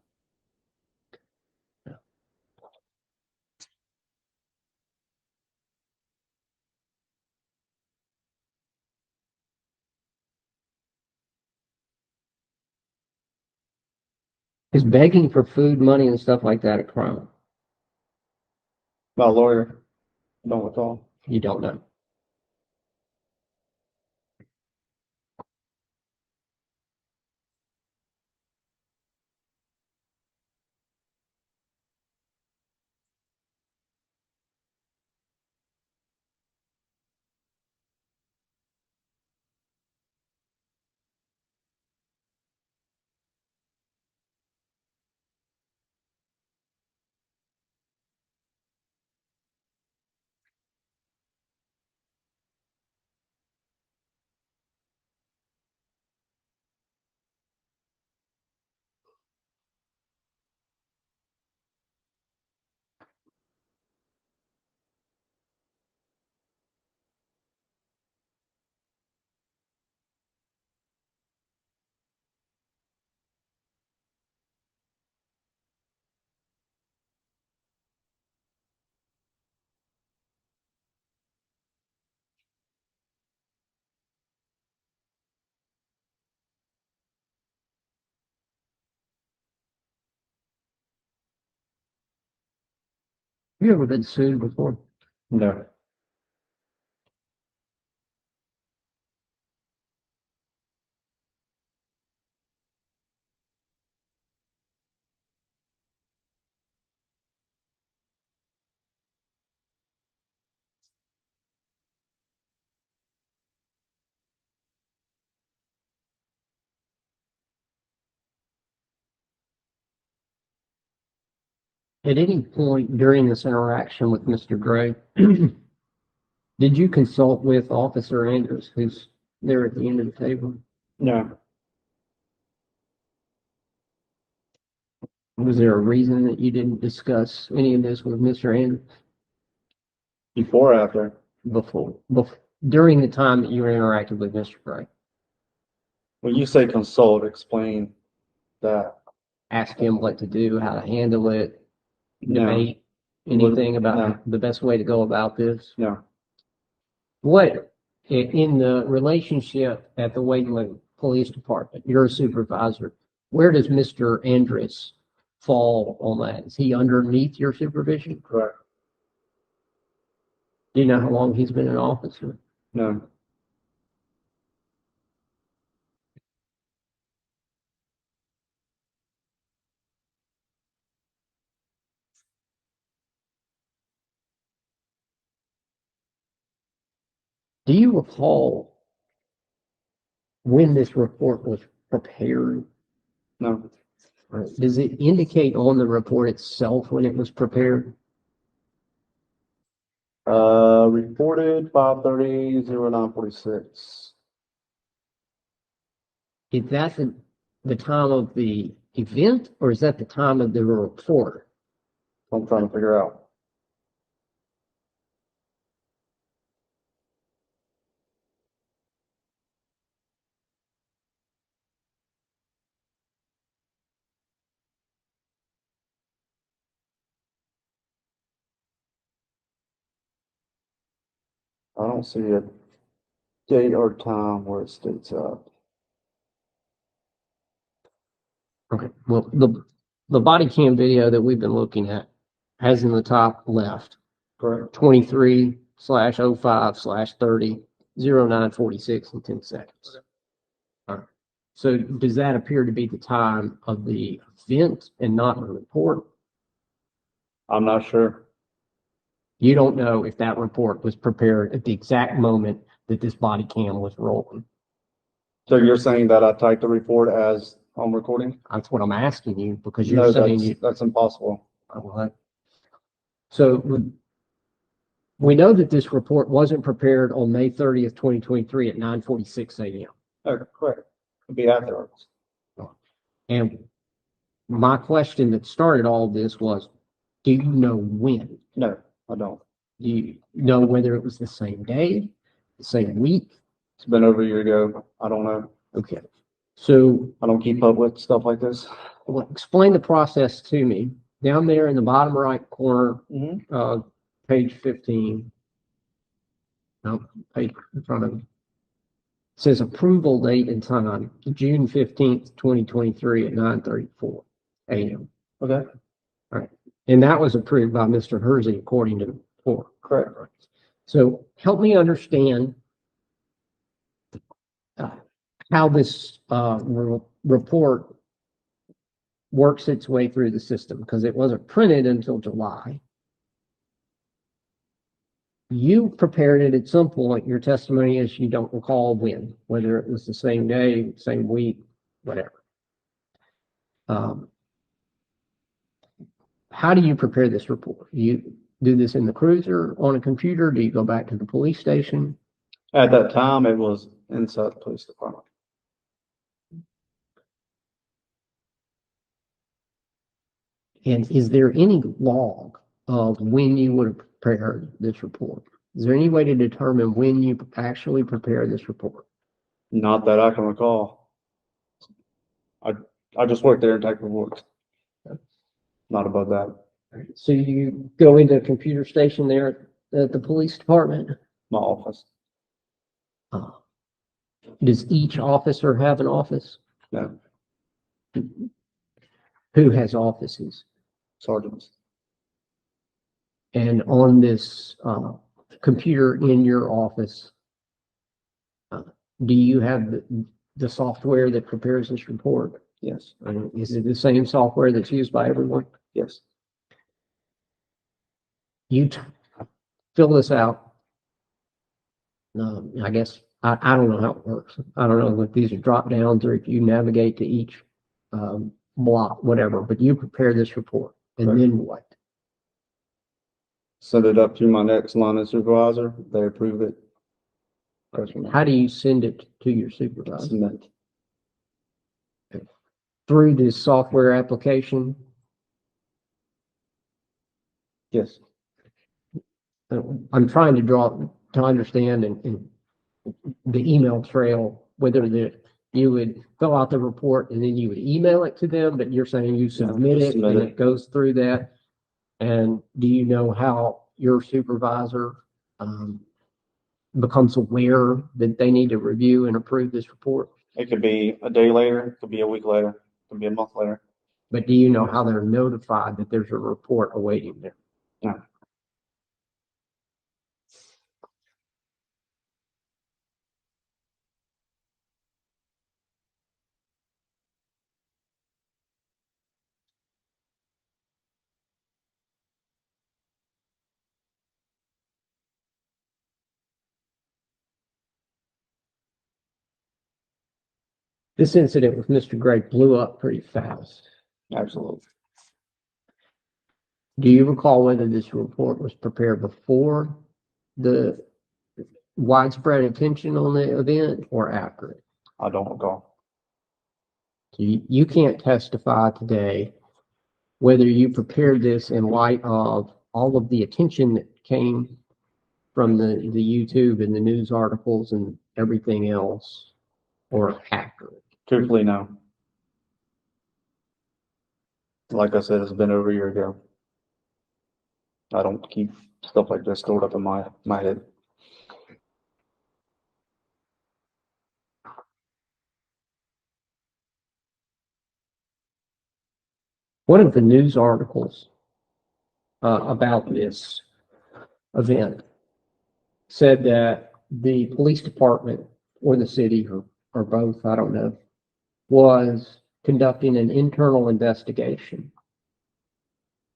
Is begging for food, money, and stuff like that a crime? My lawyer, I don't recall. You don't know. You ever been sued before? No. At any point during this interaction with Mr. Gray, did you consult with Officer Andrews, who's there at the end of the table? No. Was there a reason that you didn't discuss any of this with Mr. Andrews Before or after? during the time that you were interacting with Mr. Gray? When you say consult, explain that. Ask him what to do, how to handle it, No. debate anything about No. the best way to go about this? No. What, in the relationship at the Wadeland Police Department, you're a supervisor, where does Mr. Andrus fall on that? Is he underneath your supervision? Correct. Do you know how long he's been in office? No. Do you recall when this report was prepared? No. Or does it indicate on the report itself when it was prepared? Reported 5/30/09/46. Is that the time of the event, or is that the time of the report? I'm trying to figure out. I don't see a date or time where it states up. Okay, well, the body cam video that we've been looking at has in the top left, Correct. 23/05/30/09/46 and 10 seconds. All right. So does that appear to be the time of the event and not the report? I'm not sure. You don't know if that report was prepared at the exact moment that this body cam was rolling. So you're saying that I typed the report as I'm recording? That's what I'm asking you, because No, you're saying that's impossible. So we know that this report wasn't prepared on May 30th, 2023 at 9:46 a.m. Oh, correct. Could be afterwards. And my question that started all of this was, do you know when? No, I don't. Do you know whether it was the same day, the same week? It's been over a year ago. I don't know. Okay. So I don't keep up with stuff like this. well, explain the process to me. Down there in the bottom right corner, page 15. No, page in front of me. It says approval date and time, June 15th, 2023 at 9:34 a.m. Okay, And that was approved by Mr. Hersey according to the report. correct. So help me understand how this report works its way through the system, because it wasn't printed until July. You prepared it at some point. Your testimony is you don't recall when, whether it was the same day, same week, whatever. How do you prepare this report? You do this in the cruiser, on a computer? Do you go back to the police station? At that time, it was inside the police department. And is there any log of when you would have prepared this report? Is there any way to determine when you actually prepared this report? Not that I can recall. I just worked there and typed reports. Not above that. So you go into a computer station there at the police department? My office. Does each officer have an office? No. Who has offices? Sergeants. And on this, computer in your office, do you have the software that prepares this report? Yes, Is it the same software that's used by everyone? yes. You fill this out. I guess, I don't know how it works. I don't know if these are drop downs or if you navigate to each, block, whatever, but you prepare this report and Right. then what? Send it up to my next line of supervisor. They approve it. Goes from there. How do you send it to your supervisor? Submit. Through this software application? Yes, I'm trying to understand and the email trail, whether you would fill out the report and then you would email it to them, but you're saying you submit just it submit and it. it goes through that. And do you know how your supervisor, becomes aware that they need to review and approve this report? it could be a day later, it could be a week later, it could be a month later. But do you know how they're notified that there's a report awaiting them? No. This incident with Mr. Gray blew up pretty fast. Absolutely. Do you recall whether this report was prepared before the widespread attention on the event or after it? I don't recall. So you can't testify today whether you prepared this in light of all of the attention that came from the YouTube and the news articles and everything else, or after it. Truthfully, no. Like I said, it's been over a year ago. I don't keep stuff like this stored up in my head. One of the news articles about this event said that the police department or the city or both, I don't know, was conducting an internal investigation.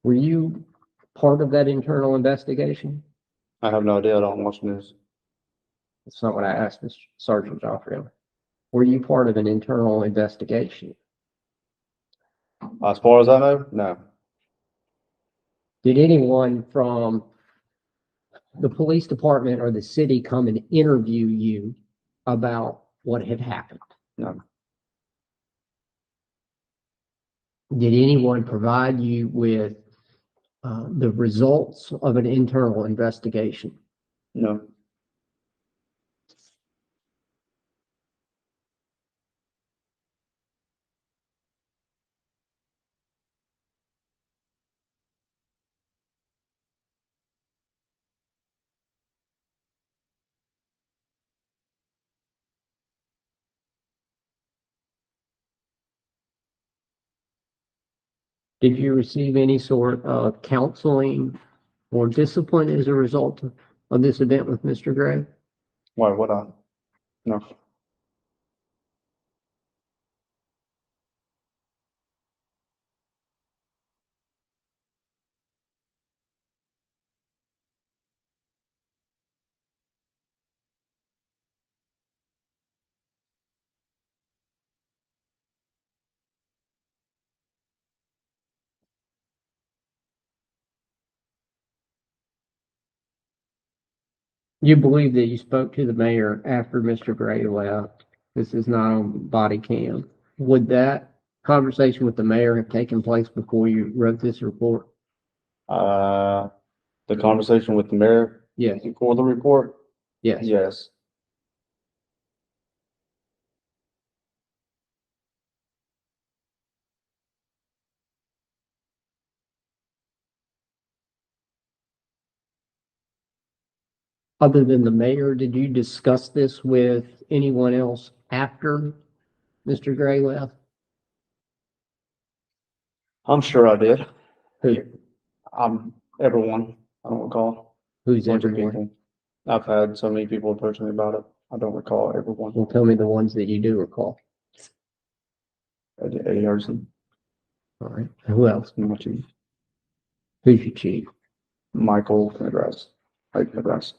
Were you part of that internal investigation? I have no idea. I don't watch news. That's not what I asked Mr. Sergeant Joffrey. Were you part of an internal investigation? As far as I know, no. Did anyone from the police department or the city come and interview you about what had happened? No. Did anyone provide you with the results of an internal investigation? No. Did you receive any sort of counseling or discipline as a result of this event with Mr. Gray? Why would I? No. You believe that you spoke to the mayor after Mr. Gray left? This is not on body cam. Would that conversation with the mayor have taken place before you wrote this report? The conversation with the mayor Yes, for the report? yes. Yes. Other than the mayor, did you discuss this with anyone else after Mr. Gray left? I'm sure I did. Who? Everyone. I don't recall. Who's Bunch of everyone? people. I've had so many people approach me about it. I don't recall everyone. Well, tell me the ones that you do recall. Eddie Harrison, All right. Who else? my chief. Who's your chief? Michael McGrath. Mike McGrath.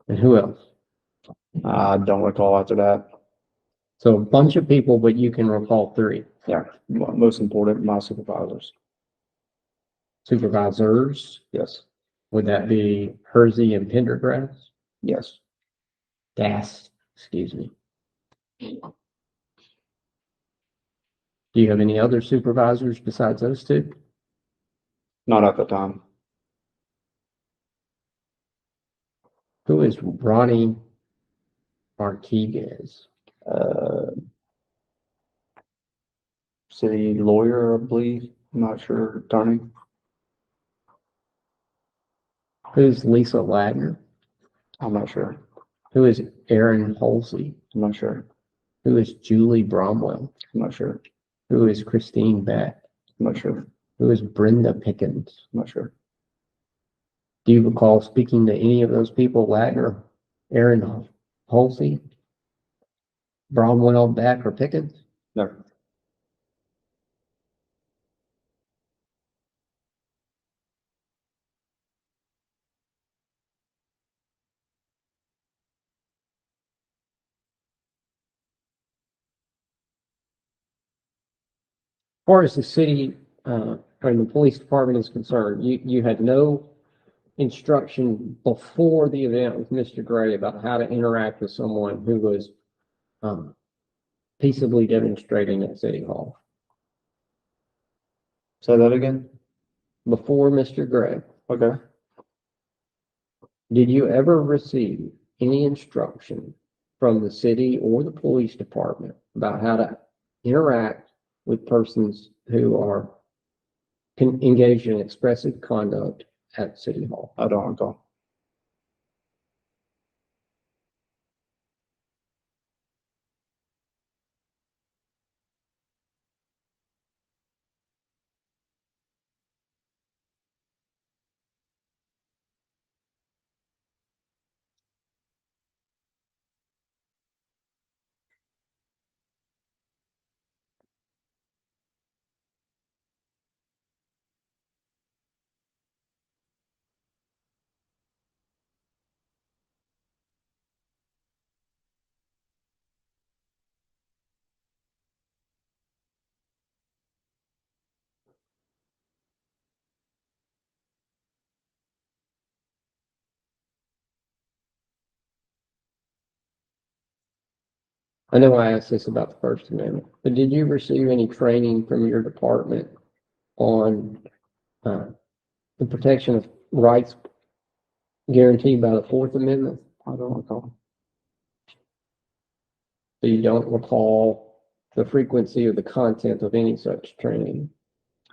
And who else? I don't recall after that. So a bunch of people, but you can recall three. Yeah, most important, my supervisors. Supervisors, Yes, would that be Hersey and Pendergrass? yes. Excuse me. Do you have any other supervisors besides those two? Not at the time. Who is Ronnie Marquez? Uh, city lawyer, I believe. I'm not sure. Attorney. Who's Lisa Ladner? I'm not sure. Who is Aaron Halsey? I'm not sure. Who is Julie Bromwell? I'm not sure. Who is Christine Beck? I'm not sure. Who is Brenda Pickens? I'm not sure. Do you recall speaking to any of those people? Ladner, Aaron Halsey, Bromwell, Beck, or Pickens? No. As far as the city or the police department is concerned, you had no instruction before the event with Mr. Gray about how to interact with someone who was peaceably demonstrating at City Hall. Say that again. Before Mr. Gray, Okay. did you ever receive any instruction from the city or the police department about how to interact with persons who are engaged in expressive conduct at City Hall? I don't recall. I know I asked this about the First Amendment, but did you receive any training from your department on the protection of rights guaranteed by the Fourth Amendment? I don't recall. So you don't recall the frequency or the content of any such training?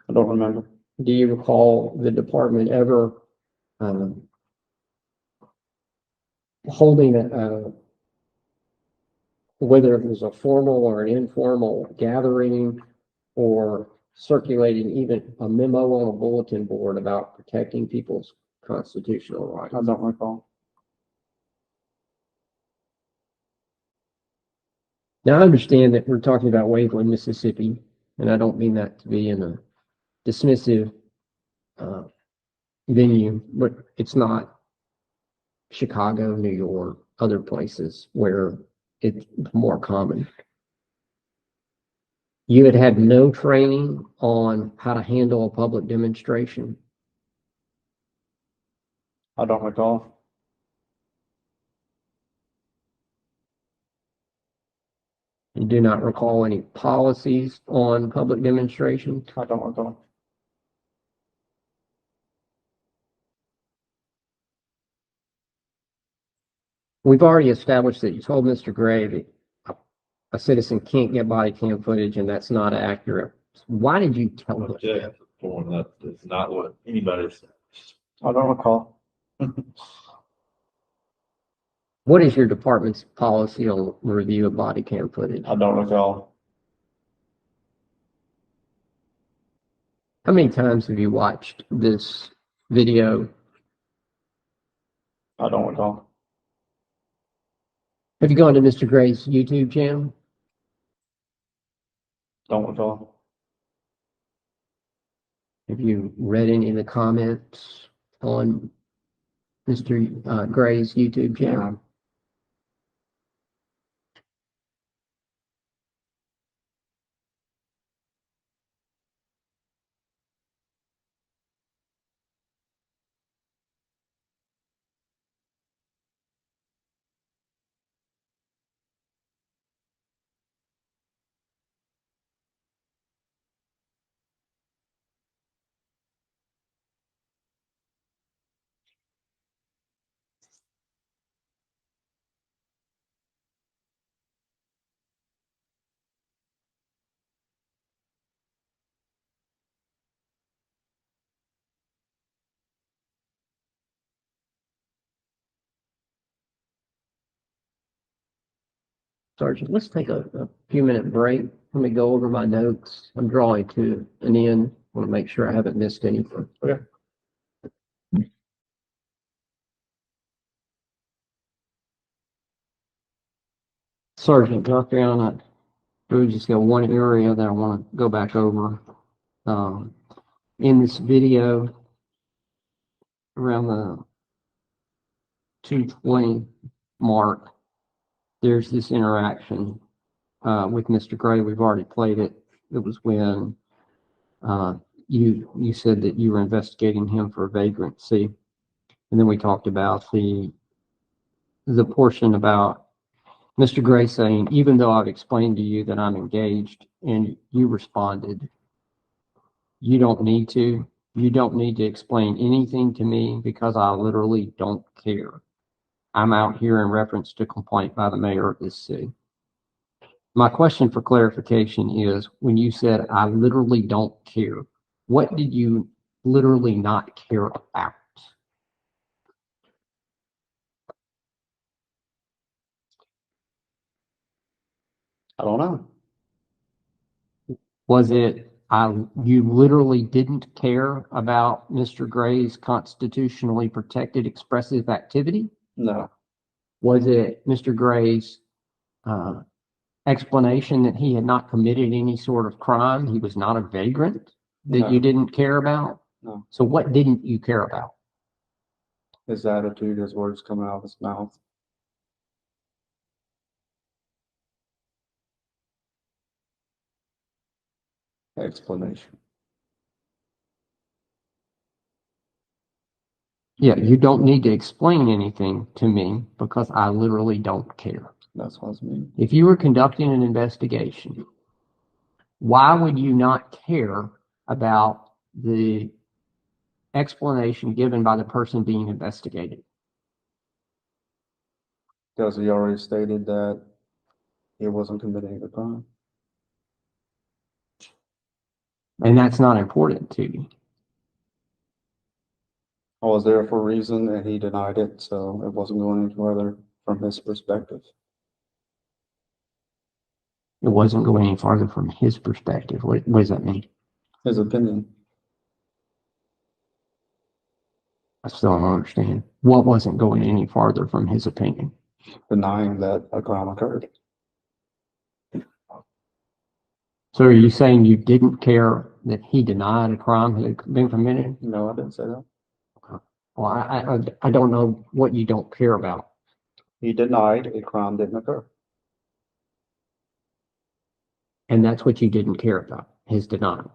I don't remember. Do you recall the department ever holding whether it was a formal or an informal gathering or circulating even a memo on a bulletin board about protecting people's constitutional rights? I don't recall. Now, I understand that we're talking about Waveland, Mississippi, and I don't mean that to be in a dismissive venue, but it's not Chicago, New York, other places where it's more common. You had had no training on how to handle a public demonstration. I don't recall. You do not recall any policies on public demonstrations. I don't recall. We've already established that you told Mr. Gray that a citizen can't get body cam footage and that's not accurate. Why did you tell him Objection that? to the form, that is not what anybody says. I don't recall. What is your department's policy on review of body cam footage? I don't recall. How many times have you watched this video? I don't recall. Have you gone to Mr. Gray's YouTube channel? Don't recall. Have you read any of the comments on Mr. Gray's YouTube channel? Sergeant, let's take a few minute break. Let me go over my notes. I'm drawing to an end. I want to make sure I haven't missed anything. Okay. Sergeant, Dr. Allen, we just got one area that I want to go back over. In this video, around the 2:20 mark, there's this interaction with Mr. Gray. We've already played it. It was when you said that you were investigating him for vagrancy, and then we talked about the portion about Mr. Gray saying, even though I've explained to you that I'm engaged, and you responded, you don't need to. You don't need to explain anything to me because I literally don't care. I'm out here in reference to complaint by the mayor of this city. My question for clarification is, when you said, I literally don't care, what did you literally not care about? I don't know. Was it, you literally didn't care about Mr. Gray's constitutionally protected expressive activity? No. Was it Mr. Gray's explanation that he had not committed any sort of crime, he was not a vagrant, that No. you didn't care about? No. So what didn't you care about? His attitude, his words coming out of his mouth. Explanation. Yeah, you don't need to explain anything to me because I literally don't care. That's what I mean. If you were conducting an investigation, why would you not care about the explanation given by the person being investigated? Because he already stated that he wasn't committing the crime. And that's not important to you. I was there for a reason and he denied it, so it wasn't going any further from his perspective. It wasn't going any farther from his perspective. What does that mean? His opinion. I still don't understand. What wasn't going any farther from his opinion? Denying that a crime occurred. So are you saying you didn't care that he denied a crime had been committed? No, I didn't say that. Well, I don't know what you don't care about. He denied a crime didn't occur. And that's what you didn't care about, his denial.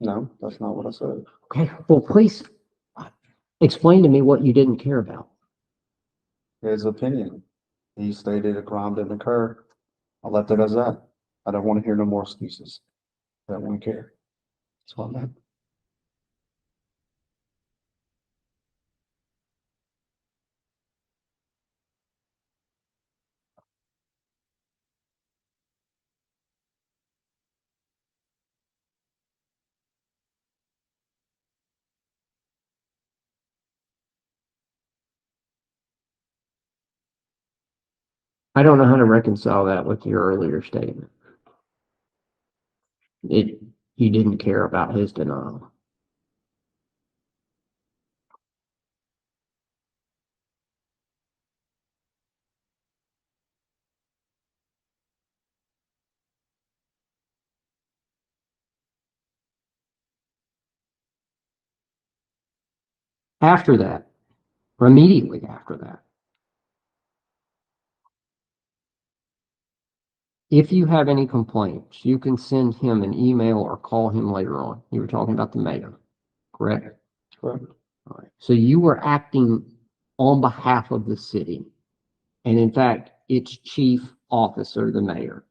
No, that's not what I said. Okay, well, please explain to me what you didn't care about. His opinion. He stated a crime didn't occur. I left it as that. I don't want to hear no more excuses. I don't want to care. That's what I meant. I don't know how to reconcile that with your earlier statement. You didn't care about his denial. After that, or immediately after that, if you have any complaints, you can send him an email or call him later on. You were talking about the mayor, correct? Correct. All right. So you were acting on behalf of the city, and in fact, its chief officer, the mayor,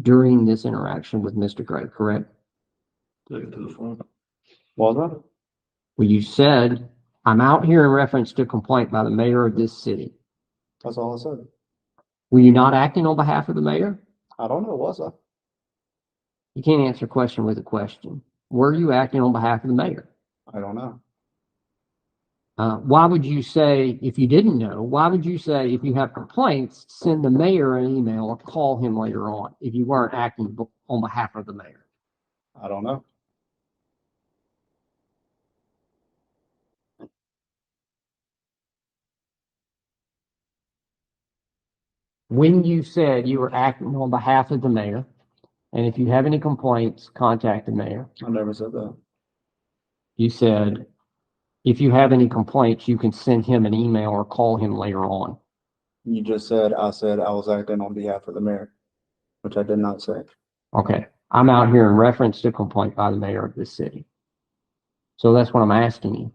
during this interaction with Mr. Gray, correct? Take it to the front. Was that? Well, you said, I'm out here in reference to a complaint by the mayor of this city. That's all I said. Were you not acting on behalf of the mayor? I don't know, was I? You can't answer a question with a question. Were you acting on behalf of the mayor? I don't know. Why would you say, if you didn't know, why would you say if you have complaints, send the mayor an email or call him later on if you weren't acting on behalf of the mayor? I don't know. When you said you were acting on behalf of the mayor, and if you have any complaints, contact the mayor. I never said that. You said, if you have any complaints, you can send him an email or call him later on. You just said I was acting on behalf of the mayor, which I did not say. Okay, I'm out here in reference to a complaint by the mayor of this city. So that's what I'm asking you,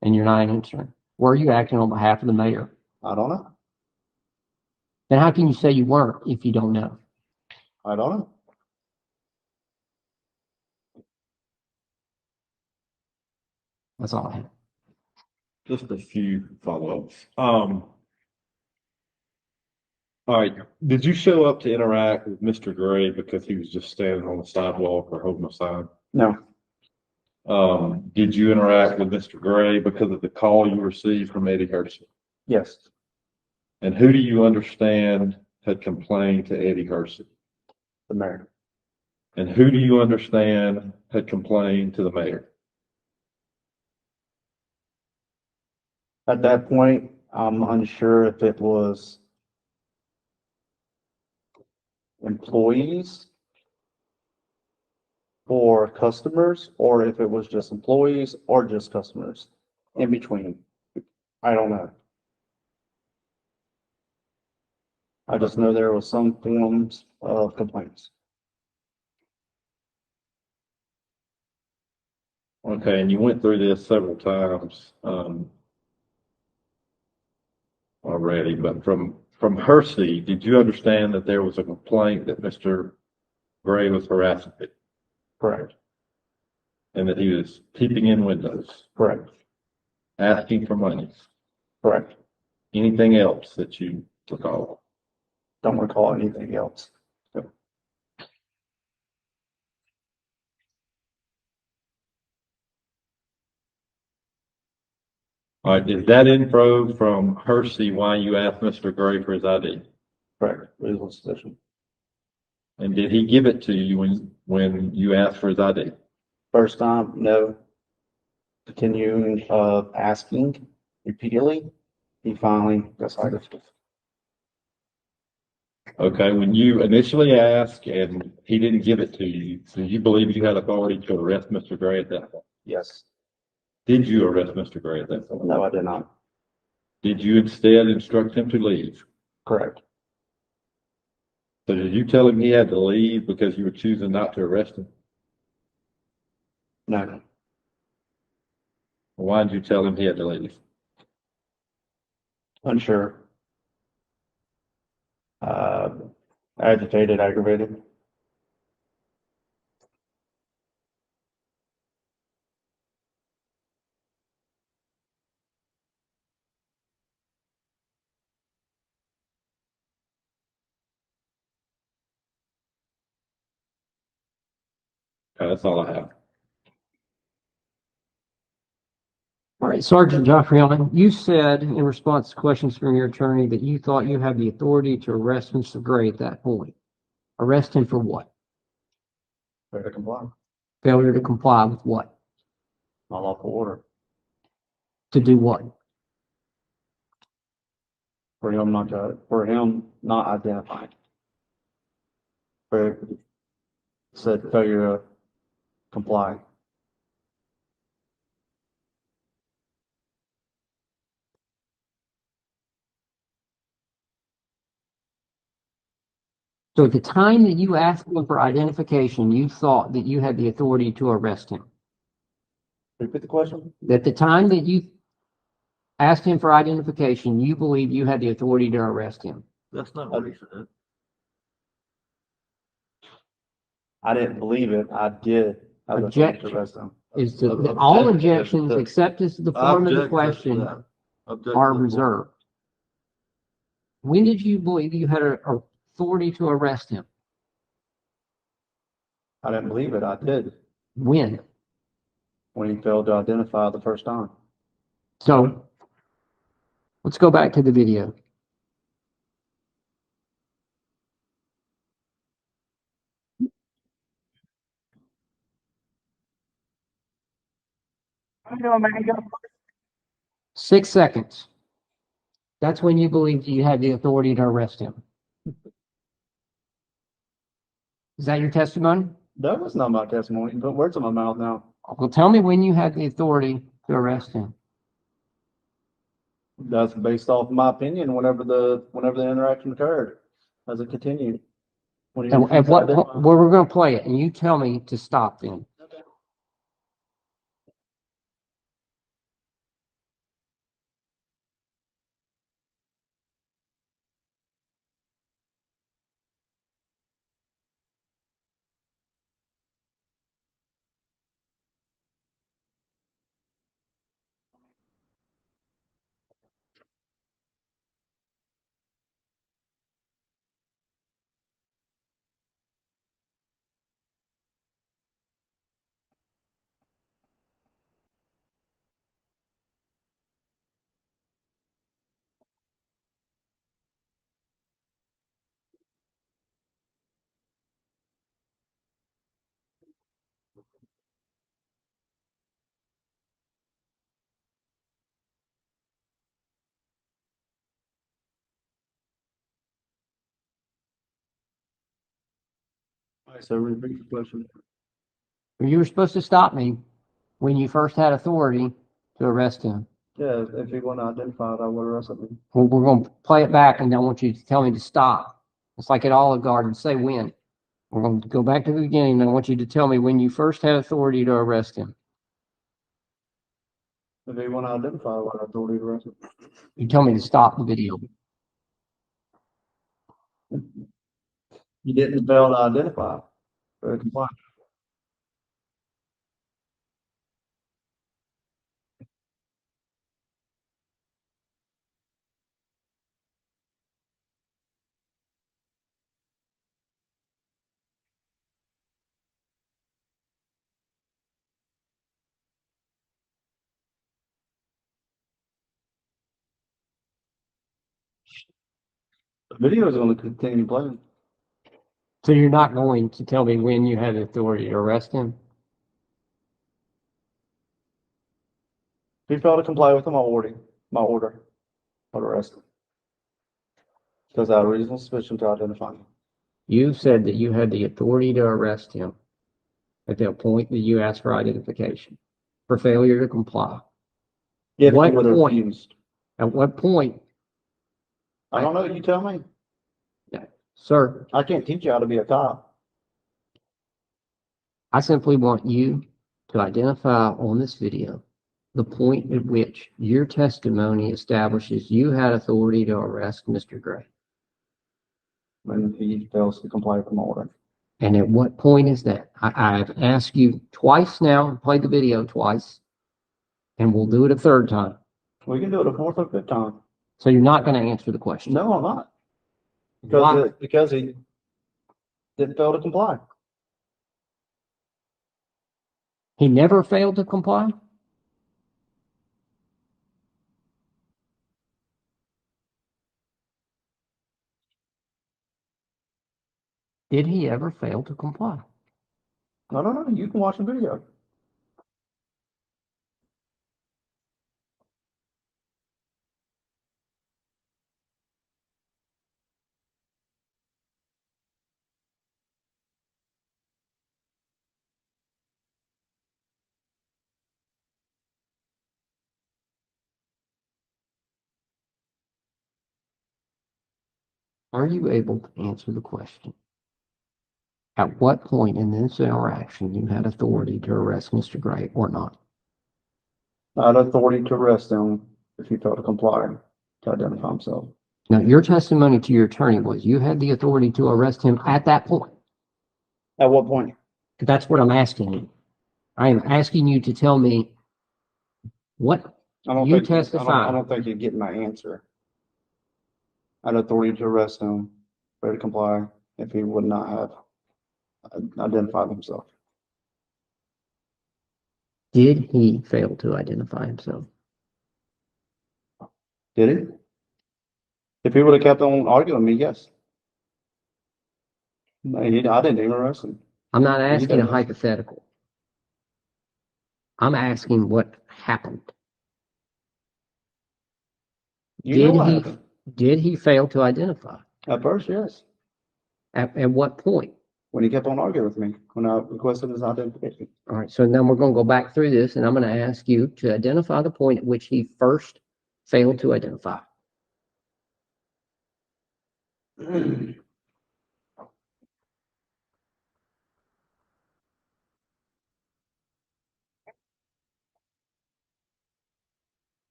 and you're not answering. Were you acting on behalf of the mayor? I don't know. Then how can you say you weren't if you don't know? I don't know. That's all I have. Just a few follow-ups. All right, did you show up to interact with Mr. Gray because he was just standing on the sidewalk or holding a sign? No. Did you interact with Mr. Gray because of the call you received from Eddie Hersey? Yes. And who do you understand had complained to Eddie Hersey? The mayor. And who do you understand had complained to the mayor? At that point, I'm unsure if it was employees or customers, or if it was just employees or just customers in between. I don't know. I just know there was some forms of complaints. Okay, and you went through this several times already, but from Hersey, did you understand that there was a complaint that Mr. Gray was harassing people Correct. and that he was peeping in windows, Correct. asking for money? Correct. Anything else that you recall? Don't recall anything else. All right, is that info from Hersey why you asked Mr. Gray for his ID? Correct. Reasonable suspicion. And did he give it to you when you asked for his ID? First time, no. Continuing asking repeatedly, he finally decided to. Okay, when you initially asked and he didn't give it to you, so you believe you had authority to arrest Mr. Gray at that point? Yes. Did you arrest Mr. Gray at that point? No, I did not. Did you instead instruct him to leave? Correct. So did you tell him he had to leave because you were choosing not to arrest him? No. Why did you tell him he had to leave? Unsure. Agitated, aggravated. Okay, that's all I have. All right, Sergeant Joffrion, you said in response to questions from your attorney that you thought you had the authority to arrest Mr. Gray at that point. Arrest him for what? Fair to comply. Failure to comply with what? My lawful order. To do what? For him not identifying. For said failure to comply. So at the time that you asked him for identification, you thought that you had the authority to arrest him. Repeat the question? At the time that you asked him for identification, you believed you had the authority to arrest him. That's not what he said. I didn't believe it. I did. I was Objection. to arrest him. Is to, Objection. all objections, except as the form of the Object to question, that. Object are to the- reserved. When did you believe you had authority to arrest him? I didn't believe it. I did. When? When he failed to identify the first time. So let's go back to the video. I'm doing my job. 6 seconds. That's when you believed you had the authority to arrest him. Is that your testimony? That was not my testimony. You put words in my mouth now. Well, tell me when you had the authority to arrest him. That's based off my opinion whenever the interaction occurred, as it continued. When he And at refused to what identify. point, where we're going to play it, and you tell me to stop then. Okay. All right, so repeat the question. You were supposed to stop me when you first had authority to arrest him. Yeah, if he wasn't identified, I would arrest him. Well, we're going to play it back, and I want you to tell me to stop. It's like at Olive Garden, say when. We're going to go back to the beginning, and I want you to tell me when you first had authority to arrest him. If he wasn't identified, I would have authority to arrest him. You tell me to stop the video. You didn't fail to identify. Very compliant. The video is going to continue playing. So you're not going to tell me when you had authority to arrest him? If he failed to comply with my order, I'd arrest him. Because I have reasonable suspicion to identify him. You said that you had the authority to arrest him at the point that you asked for identification for failure to comply. If he What would have point? refused. At what point, I don't know, you tell me. sir, I can't teach you how to be a cop. I simply want you to identify on this video the point at which your testimony establishes you had authority to arrest Mr. Gray. When he fails to comply with my order. And at what point is that? I've asked you twice now, played the video twice, and we'll do it a third time. We can do it a fourth or fifth time. So you're not going to answer the question. No, I'm not. Why? Because he didn't fail to comply. He never failed to comply? Did he ever fail to comply? I don't know. You can watch the video. Are you able to answer the question? At what point in this interaction you had authority to arrest Mr. Gray or not? I had authority to arrest him if he failed to comply to identify himself. Now, your testimony to your attorney was you had the authority to arrest him at that point. At what point? That's what I'm asking you. I am asking you to tell me what I don't You think, I testify. don't think you're getting my answer. I had authority to arrest him, failed to comply if he would not have identified himself. did he fail to identify himself? Did he? If he would have kept on arguing with me, yes. No, I didn't even arrest him. I'm not He asking a does. hypothetical. I'm asking what happened. You know Did what he happened. did he fail to identify? At first, yes. At what point? When he kept on arguing with me, when I requested his identification. All right, so then we're going to go back through this, and I'm going to ask you to identify the point at which he first failed to identify.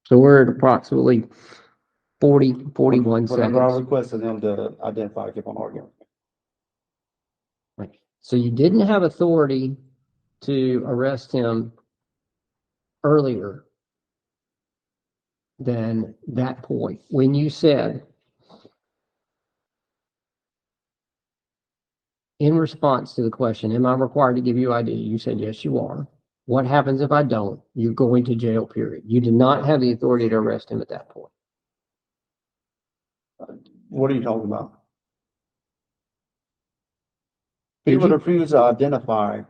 So we're at approximately 41 Whenever I seconds. requested him to identify, he kept on arguing. Right. So you didn't have authority to arrest him earlier than that point when you said, in response to the question, am I required to give you ID? You said, yes, you are. What happens if I don't? You're going to jail, period. You did not have the authority to arrest him at that point. What are you talking about? He Did would you? refuse to identify,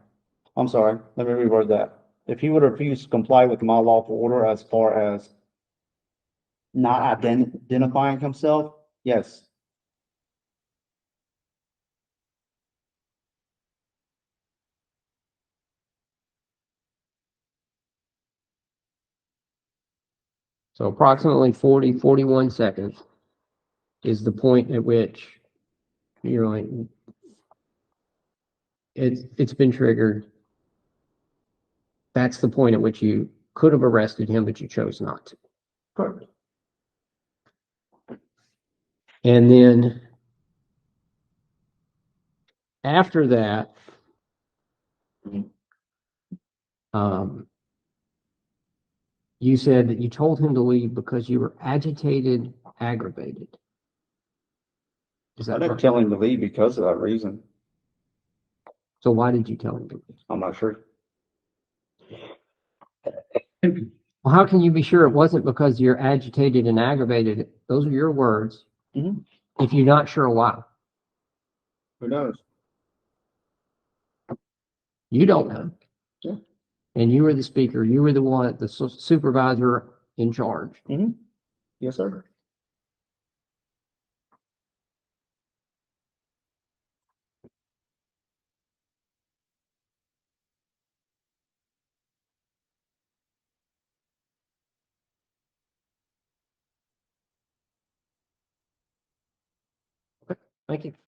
I'm sorry, let me reword that. If he would refuse to comply with my lawful order as far as not identifying himself, yes. So approximately 41 seconds is the point at which you're like, it's been triggered. That's the point at which you could have arrested him, but you chose not to. Correct. And then after that, you said that you told him to leave because you were agitated, aggravated. Is I that didn't right? tell him to leave because of that reason. So why did you tell him to leave? I'm not sure. Well, how can you be sure it wasn't because you're agitated and aggravated? Those are your words. Mhm. If you're not sure why, Who knows? you don't know. Yeah. And you were the speaker. You were the one, the supervisor in charge. Yes, sir. Thank you.